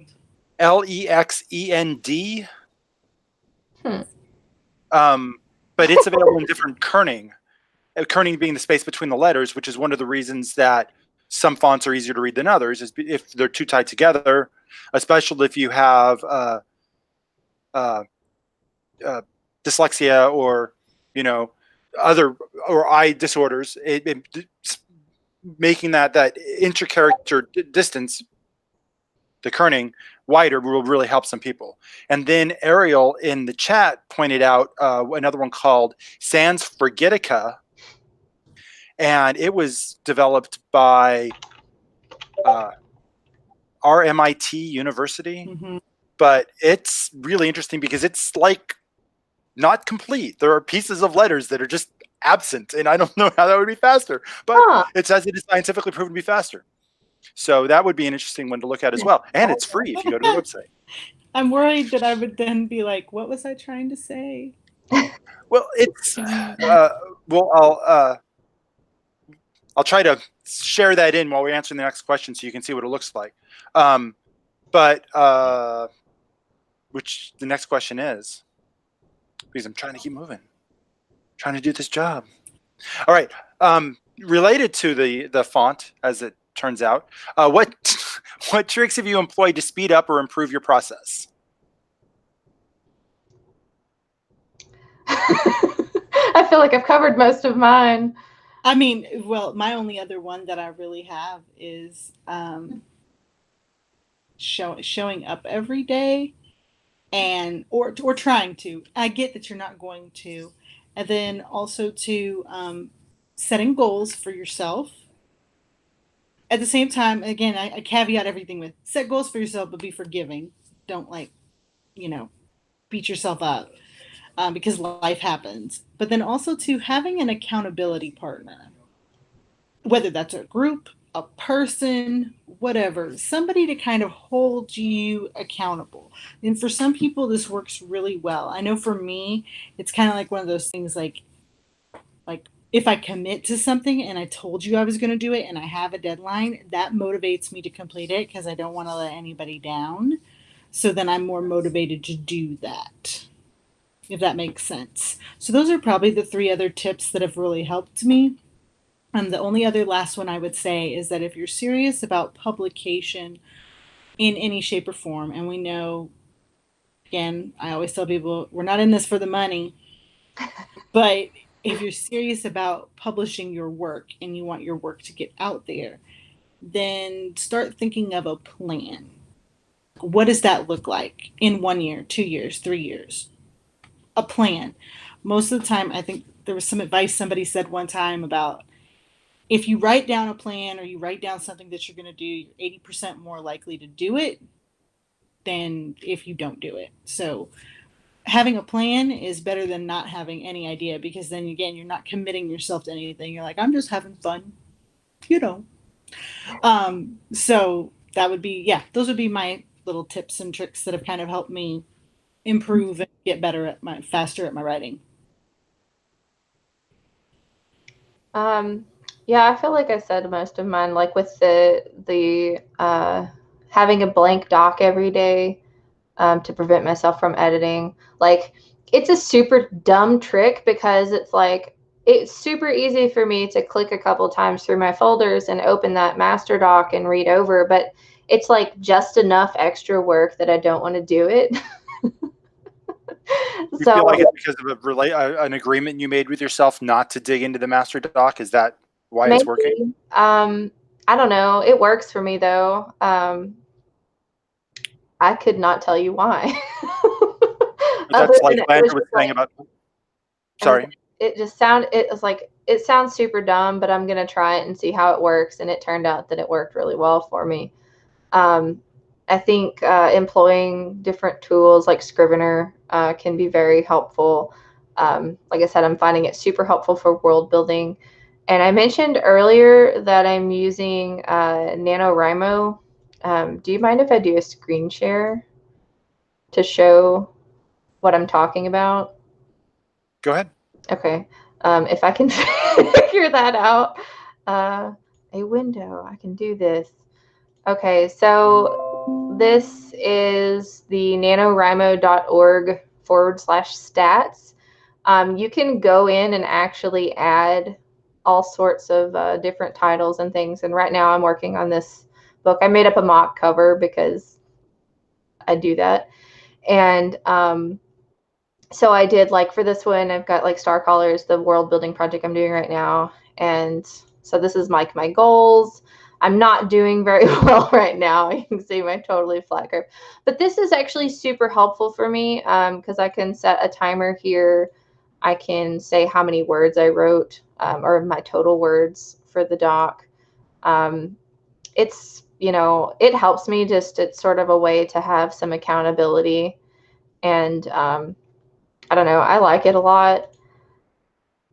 Lexend. But it's available in different kerning. Kerning being the space between the letters, which is one of the reasons that some fonts are easier to read than others, is if they're too tight together, especially if you have dyslexia or, you know, other or eye disorders. Making that intercharacter distance, the kerning, wider will really help some people. And then Ariel in the chat pointed out another one called Sans Frigidica, and it was developed by RMIT University. Mm-hmm. But it's really interesting because it's like not complete. There are pieces of letters that are just absent, and I don't know how that would be faster, but it says it is scientifically proven to be faster. So that would be an interesting one to look at as well. And it's free if you go to the website. I'm worried that I would then be like, what was I trying to say? Well, it's I'll try to share that in while we're answering the next question so you can see what it looks like. Which the next question is, because I'm trying to keep moving, trying to do this job. All right. Related to the font, as it turns out, what tricks have you employed to speed up or improve your process? I feel like I've covered most of mine. I mean, well, my only other one that I really have is showing up every day, and or trying to. I get that you're not going to, and then also to setting goals for yourself. At the same time, again, I caveat everything with set goals for yourself, but be forgiving. Don't beat yourself up because life happens. But then also to having an accountability partner, whether that's a group, a person, whatever, somebody to kind of hold you accountable. And for some people, this works really well. I know for me, it's kind of like one of those things like if I commit to something and I told you I was going to do it and I have a deadline, that motivates me to complete it because I don't want to let anybody down. So then I'm more motivated to do that, if that makes sense. So those are probably the 3 other tips that have really helped me. The only other last one I would say is that if you're serious about publication in any shape or form, and we know, again, I always tell people, we're not in this for the money, but if you're serious about publishing your work and you want your work to get out there, then start thinking of a plan. What does that look like in 1 year, 2 years, 3 years? A plan. Most of the time, I think there was some advice somebody said one time about if you write down a plan or you write down something that you're going to do, you're 80% more likely to do it than if you don't do it. So having a plan is better than not having any idea, because then again, you're not committing yourself to anything. You're like, I'm just having fun, So that would be, those would be my little tips and tricks that have kind of helped me improve and get faster at my writing. Yeah, I feel like I said most of mine, like with the having a blank doc every day to prevent myself from editing. Like, it's a super dumb trick because it's like it's super easy for me to click a couple times through my folders and open that master doc and read over, but it's like just enough extra work that I don't want to do it. You So feel like it's because of an agreement you made with yourself not to dig into the master doc? Is that why it's working? maybe, I don't know. It works for me though. I could not tell you why. But Other that's than like it was Landra was just saying like about. it was Sorry. it was like it sounds super dumb, but I'm gonna try it and see how it works. And it turned out that it worked really well for me. Um, I think employing different tools like Scrivener can be very helpful. Like I said, I'm finding it super helpful for world building. And I mentioned earlier that I'm using NaNoWriMo. Do you mind if I do a screen share to show what I'm talking about? Go ahead. Okay. If I can figure that out, a window, I can do this. Okay, so this is the nanowrimo.org/stats. You can go in and actually add all sorts of different titles and things. And right now I'm working on this book. I made up a mock cover because I do that. And so I did, like, for this one, I've got like Star Colors, the world building project I'm doing right now. And so this is like my goals. I'm not doing very well right now. You can see my totally flat curve. But this is actually super helpful for me because I can set a timer here. I can say how many words I wrote or my total words for the doc. It's, it helps me just, it's sort of a way to have some accountability. And I don't know, I like it a lot.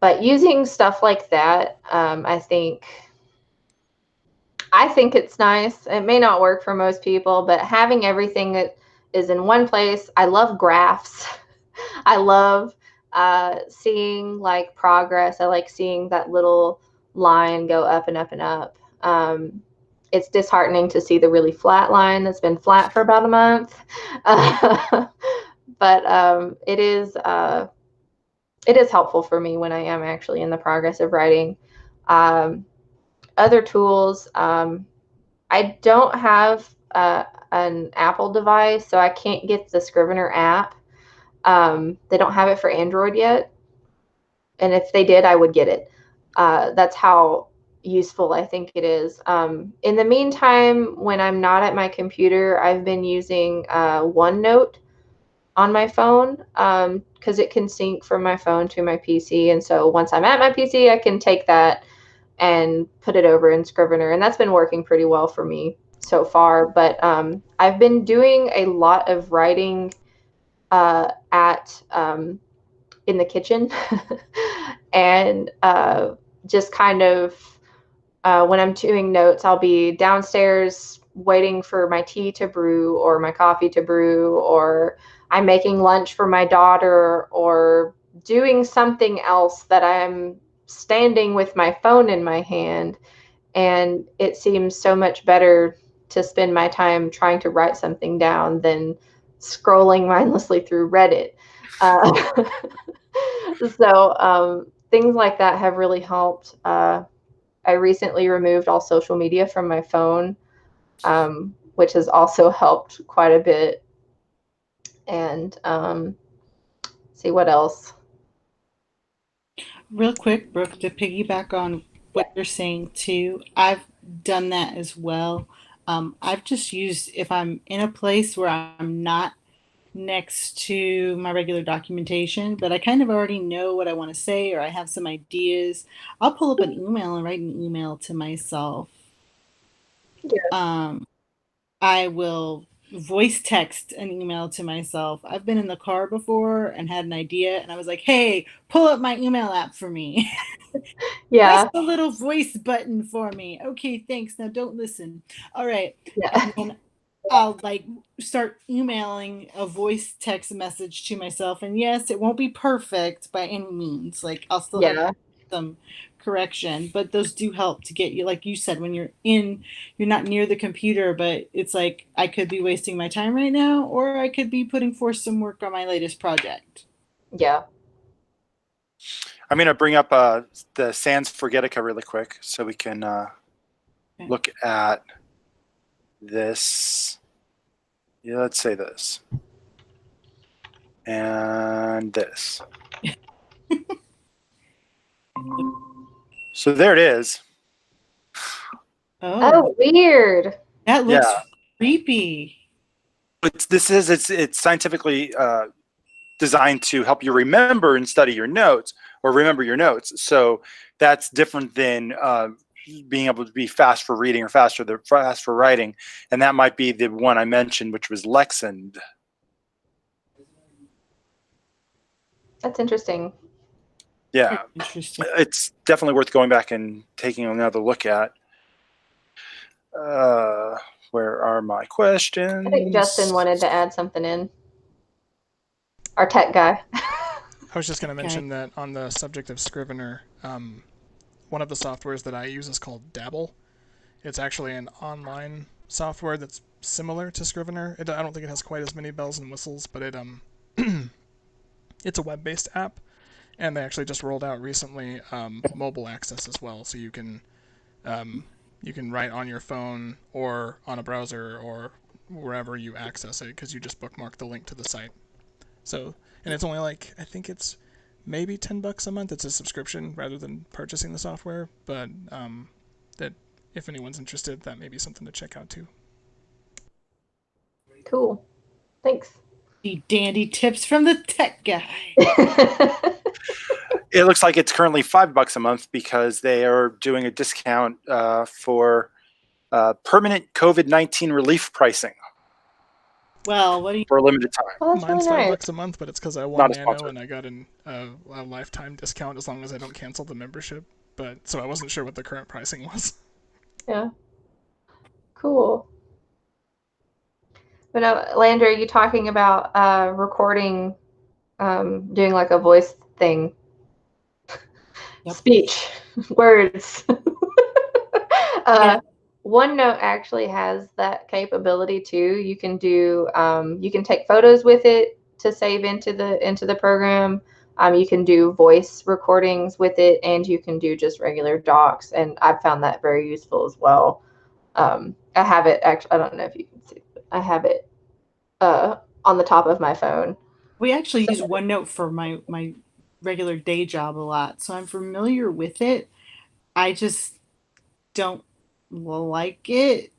But using stuff like that, I think it's nice. It may not work for most people, but having everything that is in one place. I love graphs. I love seeing like progress. I like seeing that little line go up and up and up. It's disheartening to see the really flat line that's been flat for about a month. But it is helpful for me when I am actually in the progress of writing. Um, Other tools, I don't have an Apple device, so I can't get the Scrivener app. They don't have it for Android yet, and if they did, I would get it. That's how useful I think it is. In the meantime, when I'm not at my computer, I've been using Onenote on my phone because it can sync from my phone to my PC. And so once I'm at my PC, I can take that and put it over in Scrivener. And that's been working pretty well for me so far. But I've been doing a lot of writing at in the kitchen and just kind of when I'm doing notes, I'll be downstairs waiting for my tea to brew or my coffee to brew, or I'm making lunch for my daughter, or doing something else that I'm standing with my phone in my hand. And it seems so much better to spend my time trying to write something down than scrolling mindlessly through Reddit. Uh, so things like that have really helped. I recently removed all social media from my phone, which has also helped quite a bit. And see what else. Real quick, Brooke, to piggyback on what you're saying too, I've done that as well. I've just used, if I'm in a place where I'm not next to my regular documentation, but I kind of already know what I want to say or I have some ideas, I'll pull up an email and write an email to myself. Yeah. Um, I will voice text an email to myself. I've been in the car before and had an idea, and I was like, hey, pull up my email app for me. Press Yeah. the little voice button for me. Okay, thanks. Now don't listen. All right. Yeah. And then I'll like start emailing a voice text message to myself. And yes, it won't be perfect by any means. Like I'll still have Yeah. some correction, but those do help to get you, like you said, when you're not near the computer, but it's like I could be wasting my time right now, or I could be putting forth some work on my latest project. Yeah. I'm going to bring up the Sans Forgetica really quick so we can look at this. Yeah, let's say this. And this. So there it is. Oh, weird. That looks creepy. It's scientifically designed to help you remember and study your notes, or remember your notes. So that's different than being able to be fast for reading or fast for writing. And that might be the one I mentioned, which was Lexend. That's interesting. Yeah, Interesting. it's definitely worth going back and taking another look at. Where are my questions? I think Justin wanted to add something in. Our tech guy. I was just going to mention that on the subject of Scrivener, one of the softwares that I use is called Dabble. It's actually an online software that's similar to Scrivener. I don't think it has quite as many bells and whistles, but it's a web-based app, and they actually just rolled out recently mobile access as well, so you can write on your phone or on a browser or wherever you access it, because you just bookmark the link to the site. So, and it's only like, I think it's maybe $10 a month. It's a subscription rather than purchasing the software, but that if anyone's interested, that may be something to check out too. Cool. Thanks. The dandy tips from the tech guy. It looks like it's currently $5 a month because they are doing a discount for permanent COVID-19 relief pricing. Well, what do you? For a limited time. Well, that's Mine's really nice. $5 a month, but it's because I won Not a Nano sponsor. and I got a lifetime discount as long as I don't cancel the membership. But so I wasn't sure what the current pricing was. Yeah. Cool. But now, Landra, are you talking about recording, doing like a voice thing? Yep. Speech, words. Yeah. OneNote actually has that capability too. You can do, you can take photos with it to save into the program. You can do voice recordings with it, and you can do just regular docs. And I've found that very useful as well. I have it actually. I don't know if you can see, but I have it on the top of my phone. We actually use OneNote for my regular day job a lot, so I'm familiar with it. I just don't like it.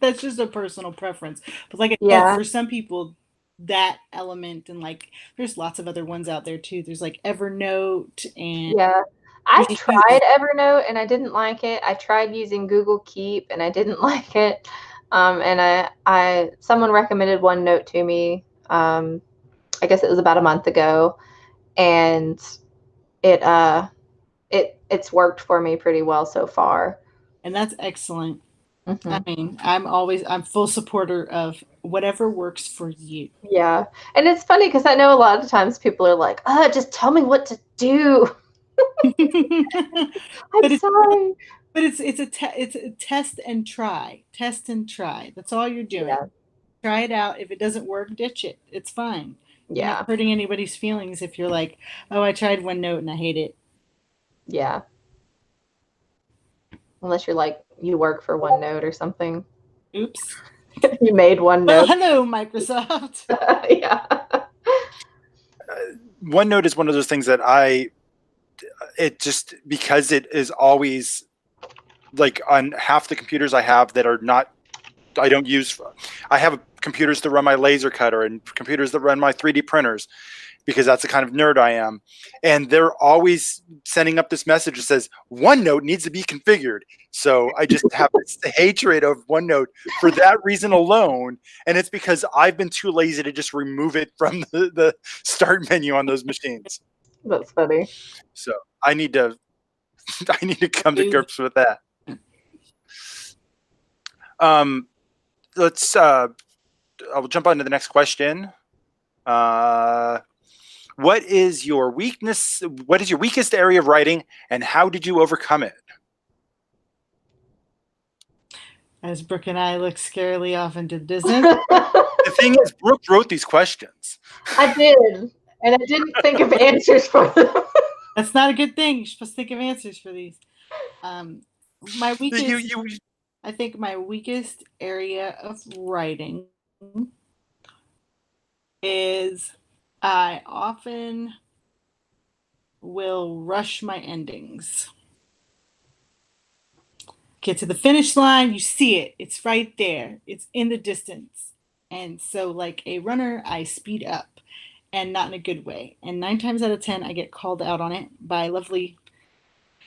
That's just a personal preference. But like I said, for some people, that element, and like there's lots of other ones out there too. There's like Evernote and I tried Evernote and I didn't like it. I tried using Google Keep and I didn't like it. And I someone recommended OneNote to me. I guess it was about a month ago, and it's worked for me pretty well so far. And that's excellent. Mm-hmm. I mean, I'm full supporter of whatever works for you. Yeah. And it's funny because I know a lot of times people are like, just tell me what to do. I'm sorry. But it's a test and try. Test and try. That's all you're doing. Yeah. Try it out. If it doesn't work, ditch it. It's fine. Yeah. You're not hurting anybody's feelings if you're like, oh, I tried OneNote and I hate it. Yeah. Unless you're like, you work for OneNote or something. Oops. You made OneNote. Well, hello, Microsoft. Yeah. OneNote is one of those things that because it is always like on half the computers I have that are not, I don't use, I have computers that run my laser cutter and computers that run my 3D printers, because that's the kind of nerd I am. And they're always sending up this message that says OneNote needs to be configured. So I just have this hatred of OneNote for that reason alone. And it's because I've been too lazy to just remove it from the start menu on those machines. That's funny. So I need to come to grips with that. I'll jump on to the next question. What is your weakness? What is your weakest area of writing, and how did you overcome it? As Brooke and I look scarily off into the distance. The thing is, Brooke wrote these questions. I did, and I didn't think of answers for them. That's not a good thing. You're supposed to think of answers for these. My weakest, I think my weakest area of writing is I often will rush my endings. Get to the finish line, you see it. It's right there. It's in the distance. And so like a runner, I speed up, and not in a good way. And 9 times out of 10, I get called out on it by lovely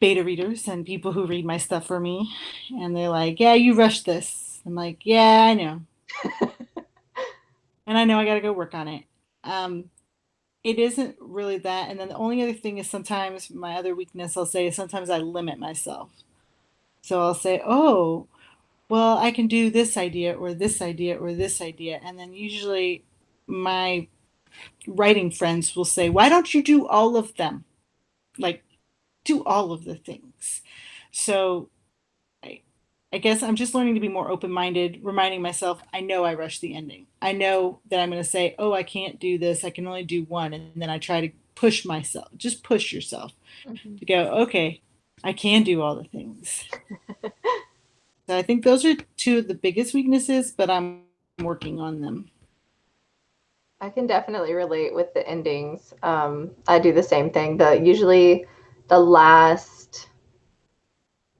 beta readers and people who read my stuff for me. And they're like, yeah, you rushed this. I'm like, yeah, I know. And I know I got to go work on it. It isn't really that. And then the only other thing is sometimes my other weakness, I'll say, is sometimes I limit myself. So I'll say, oh, well, I can do this idea or this idea or this idea. And then usually my writing friends will say, why don't you do all of them? Like, do all of the things. So I guess I'm just learning to be more open-minded, reminding myself, I know I rushed the ending. I know that I'm going to say, oh, I can't do this. I can only do one. And then I try to push myself, just push yourself to go, okay, I can do all the things. So I think those are 2 of the biggest weaknesses, but I'm working on them. I can definitely relate with the endings. I do the same thing. Usually the last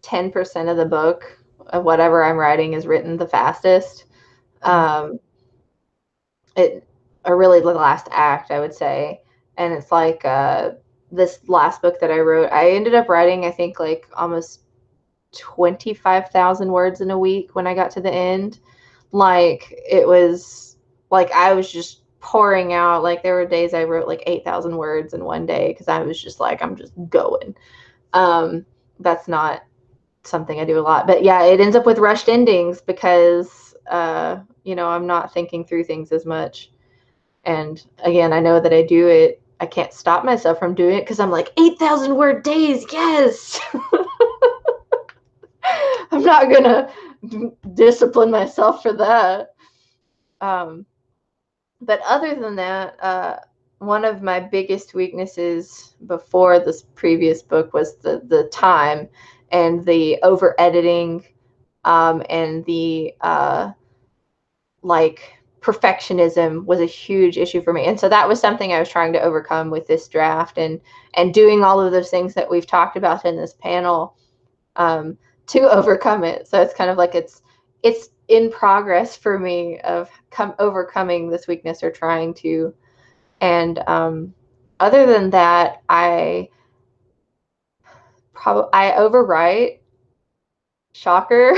10% of the book of whatever I'm writing is written the fastest. Or really the last act, I would say. And it's like this last book that I wrote, I ended up writing, I think, like almost 25,000 words in a week when I got to the end. Like, it was like I was just pouring out. Like, there were days I wrote like 8,000 words in one day because I was just like, I'm just going. That's not something I do a lot. But yeah, it ends up with rushed endings because, I'm not thinking through things as much. And again, I know that I do it. I can't stop myself from doing it because I'm like, 8,000 word days, yes. I'm not going to discipline myself for that. But other than that, one of my biggest weaknesses before this previous book was the time and the over editing, and the perfectionism was a huge issue for me. And so that was something I was trying to overcome with this draft and doing all of those things that we've talked about in this panel, to overcome it. So it's kind of like it's in progress for me of overcoming this weakness or trying to. And other than that, I overwrite. Shocker.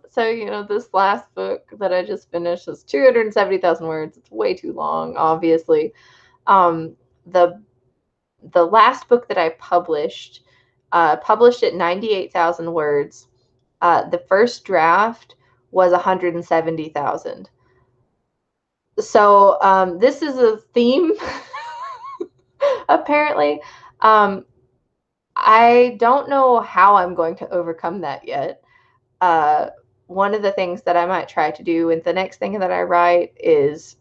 So, this last book that I just finished is 270,000 words. It's way too long, obviously. The last book that I published at 98,000 words. The first draft was 170,000. So this is a theme, apparently. I don't know how I'm going to overcome that yet. One of the things that I might try to do with the next thing that I write is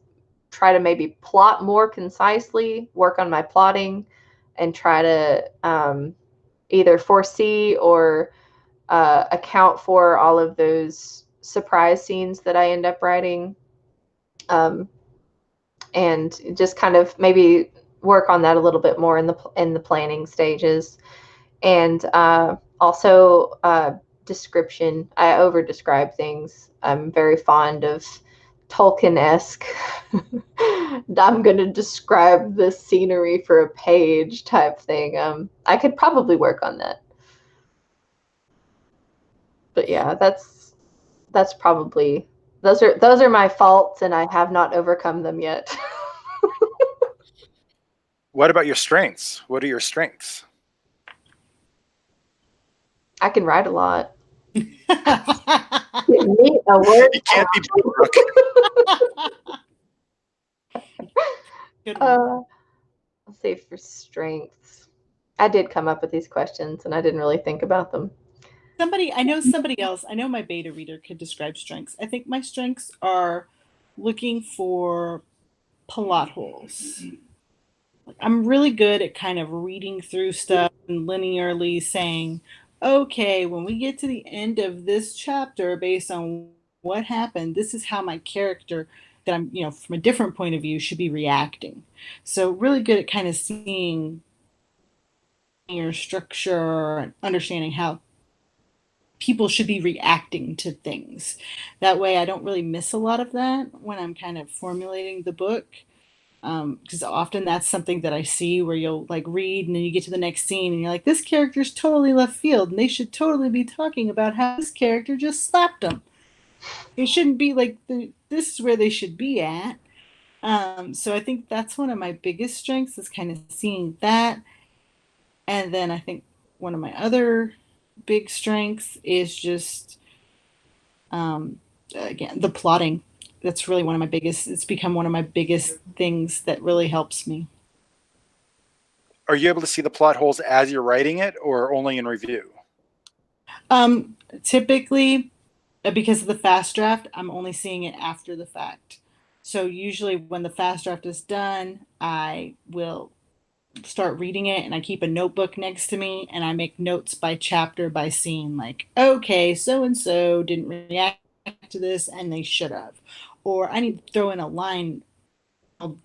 try to maybe plot more concisely, work on my plotting, and try to either foresee or account for all of those surprise scenes that I end up writing, and just kind of maybe work on that a little bit more in the planning stages. And also description. I over describe things. I'm very fond of Tolkien-esque. I'm going to describe the scenery for a page type thing. I could probably work on that. But yeah, that's probably, those are my faults, and I have not overcome them yet. What about your strengths? What are your strengths? I can write a lot. You can't be Brooke. Good one. Let's see, for strengths. I did come up with these questions and I didn't really think about them. I know somebody else. I know my beta reader could describe strengths. I think my strengths are looking for plot holes. I'm really good at kind of reading through stuff and linearly saying, okay, when we get to the end of this chapter, based on what happened, this is how my character that I'm, from a different point of view should be reacting. So really good at kind of seeing your structure and understanding how people should be reacting to things. That way I don't really miss a lot of that when I'm kind of formulating the book. Because often that's something that I see where you'll like read and then you get to the next scene and you're like, this character's totally left field and they should totally be talking about how this character just slapped them. It shouldn't be like this is where they should be at. So I think that's one of my biggest strengths is kind of seeing that. And then I think one of my other big strengths is just again the plotting. That's really one of my biggest. It's become one of my biggest things that really helps me. Are you able to see the plot holes as you're writing it, or only in review? Typically, because of the fast draft, I'm only seeing it after the fact. So usually, when the fast draft is done, I will start reading it and I keep a notebook next to me and I make notes by chapter by scene, like, okay, so and so didn't react to this and they should have, or I need to throw in a line of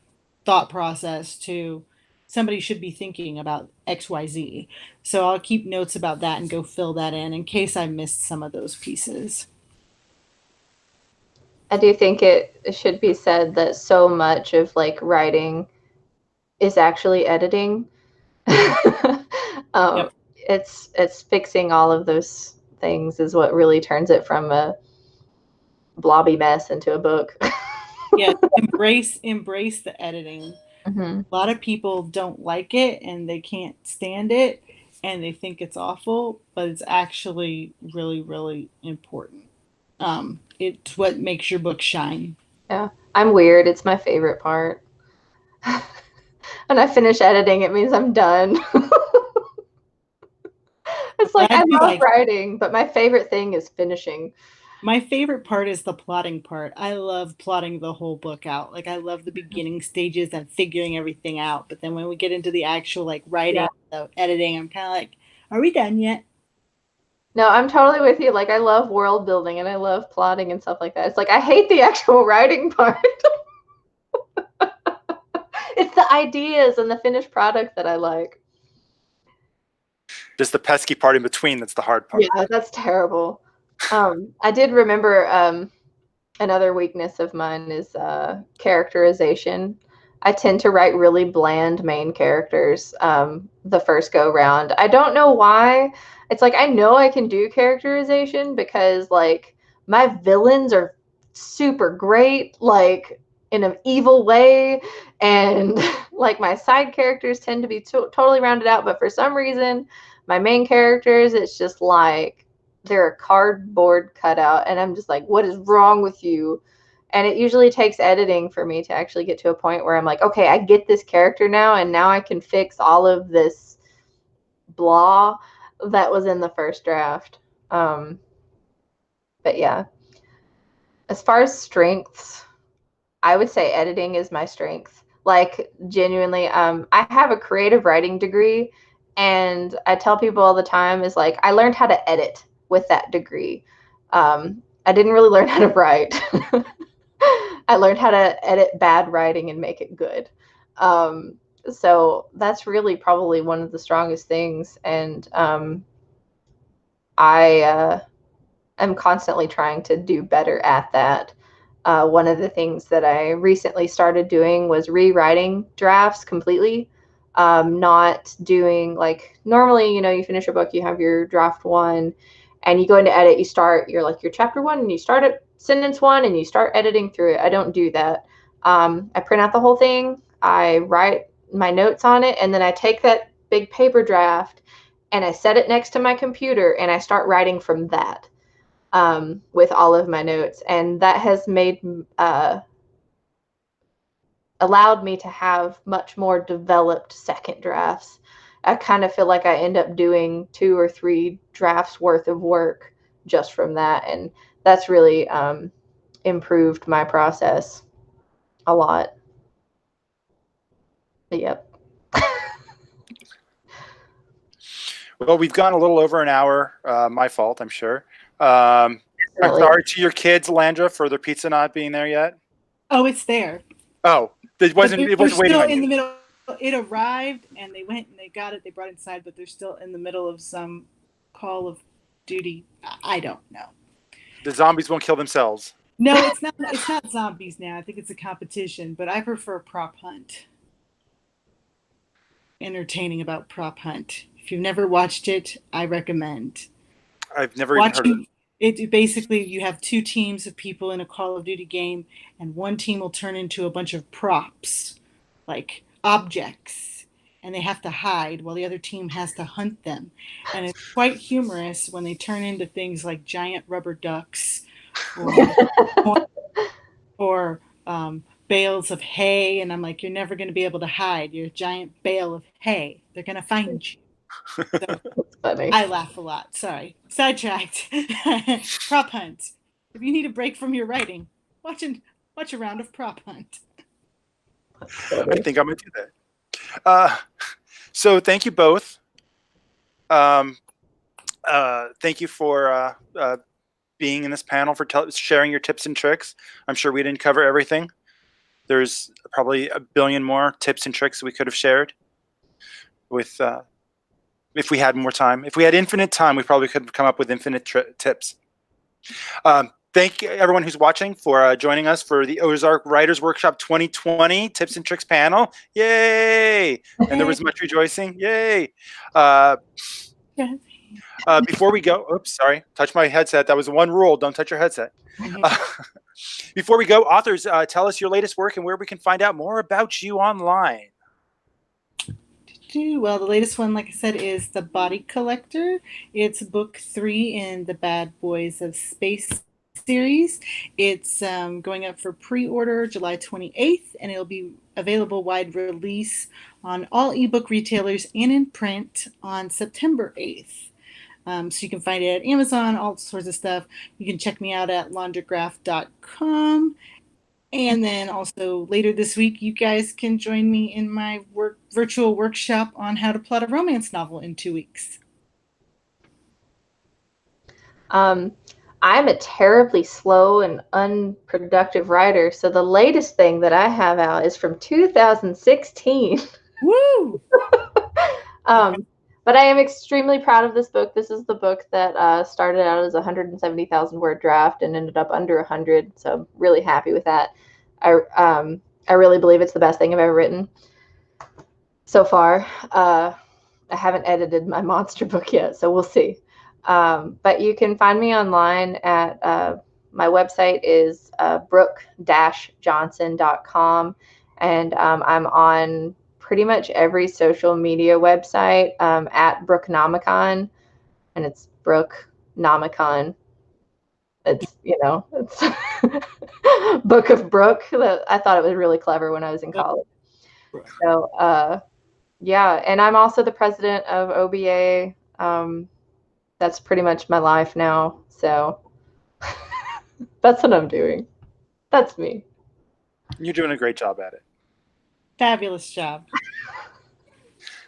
thought process to somebody should be thinking about XYZ. So I'll keep notes about that and go fill that in case I missed some of those pieces. I do think it should be said that so much of like writing is actually editing. Yep. It's fixing all of those things is what really turns it from a blobby mess into a book. Yeah, embrace the editing. Mm-hmm. A lot of people don't like it and they can't stand it and they think it's awful, but it's actually really, really important. It's what makes your book shine. Yeah, I'm weird. It's my favorite part. When I finish editing, it means I'm done. It's like I love writing, but my favorite thing is finishing. My favorite part is the plotting part. I love plotting the whole book out. Like I love the beginning stages and figuring everything out. But then when we get into the actual like writing, the editing, I'm kind of like, are we done yet? No, I'm totally with you. Like I love world building and I love plotting and stuff like that. It's like I hate the actual writing part. It's the ideas and the finished product that I like. Just the pesky part in between that's the hard part. Yeah, that's terrible. I did remember another weakness of mine is characterization. I tend to write really bland main characters the first go round. I don't know why. It's like I know I can do characterization because like my villains are super great, like in an evil way, and like my side characters tend to be totally rounded out. But for some reason, my main characters, it's just like they're a cardboard cutout, and I'm just like, what is wrong with you? And it usually takes editing for me to actually get to a point where I'm like, okay, I get this character now, and now I can fix all of this blah that was in the first draft. But yeah, as far as strengths, I would say editing is my strength. Like genuinely, I have a creative writing degree, and I tell people all the time is like I learned how to edit with that degree. I didn't really learn how to write. I learned how to edit bad writing and make it good. So that's really probably one of the strongest things. And I am constantly trying to do better at that. One of the things that I recently started doing was rewriting drafts completely. Not doing like normally, you finish a book, you have your draft one, and you go into edit, you're like your chapter one, and you start at sentence one, and you start editing through it. I don't do that. I print out the whole thing, I write my notes on it, and then I take that big paper draft and I set it next to my computer and I start writing from that with all of my notes. And that has made a allowed me to have much more developed second drafts. I kind of feel like I end up doing 2 or 3 drafts worth of work just from that, and that's really improved my process a lot. Yep. Well, we've gone a little over an hour. My fault, I'm sure. I'm sorry to your kids, Landra, for their pizza not being there yet. Oh, it's there. Oh, it wasn't waiting still on in you. the middle. It arrived and they went and they got it. They brought it inside, but they're still in the middle of some Call of Duty. I don't know. The zombies won't kill themselves. No, it's not. It's not zombies now. I think it's a competition, but I prefer Prop Hunt. Entertaining about Prop Hunt. If you've never watched it, I recommend. I've never even heard of it. It basically, you have 2 teams of people in a Call of Duty game, and one team will turn into a bunch of props, like objects, and they have to hide while the other team has to hunt them. And it's quite humorous when they turn into things like giant rubber ducks or bales of hay, and I'm like, you're never going to be able to hide. You're a giant bale of hay. They're going to find you. So, That's funny. I laugh a lot. Sorry. Sidetracked. Prop Hunt. If you need a break from your writing, watch a round of Prop Hunt. I think I'm going to do that. So thank you both. Thank you for being in this panel, for sharing your tips and tricks. I'm sure we didn't cover everything. There's probably a billion more tips and tricks we could have shared with if we had more time. If we had infinite time, we probably could have come up with infinite tips. Thank everyone who's watching for joining us for the Ozark Writers Workshop 2020 Tips and Tricks panel. Yay! And there was much rejoicing. Yay! Before we go, oops, sorry, touch my headset. That was one rule. Don't touch your headset. Before we go, authors, tell us your latest work and where we can find out more about you online. Well, the latest one, like I said, is The Body Collector. It's book 3 in the Bad Boys of Space series. It's going up for pre-order July 28th, and it'll be available wide release on all ebook retailers and in print on September 8th. So you can find it at Amazon, all sorts of stuff. You can check me out at laundergraph.com. And then also later this week, you guys can join me in my virtual workshop on how to plot a romance novel in 2 weeks. I'm a terribly slow and unproductive writer, so the latest thing that I have out is from 2016. Woo! But I am extremely proud of this book. This is the book that started out as a 170,000 word draft and ended up under 100. So I'm really happy with that. I really believe it's the best thing I've ever written so far. I haven't edited my monster book yet, so we'll see. But you can find me online at my website is brooke-johnson.com, and I'm on pretty much every social media website at Brookenomicon, and it's Brooke Nomicon. It's, it's Book of Brooke. I thought it was really clever when I was in college. So, yeah, and I'm also the president of OBA. That's pretty much my life now. So that's what I'm doing. That's me. You're doing a great job at it. Fabulous job.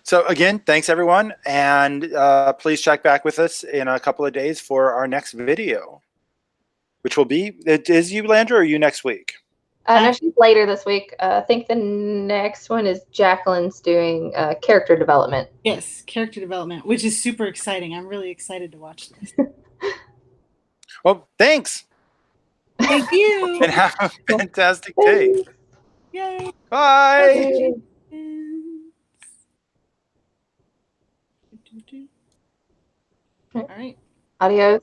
So again, thanks everyone, and please check back with us in a couple of days for our next video, which will be, is you, Landra, or you next week? No, she's later this week. I think the next one is Jacqueline's doing character development. Yes, character development, which is super exciting. I'm really excited to watch this. Well, thanks. Thank you. And have a fantastic day. Yay. Bye. All right. Adios.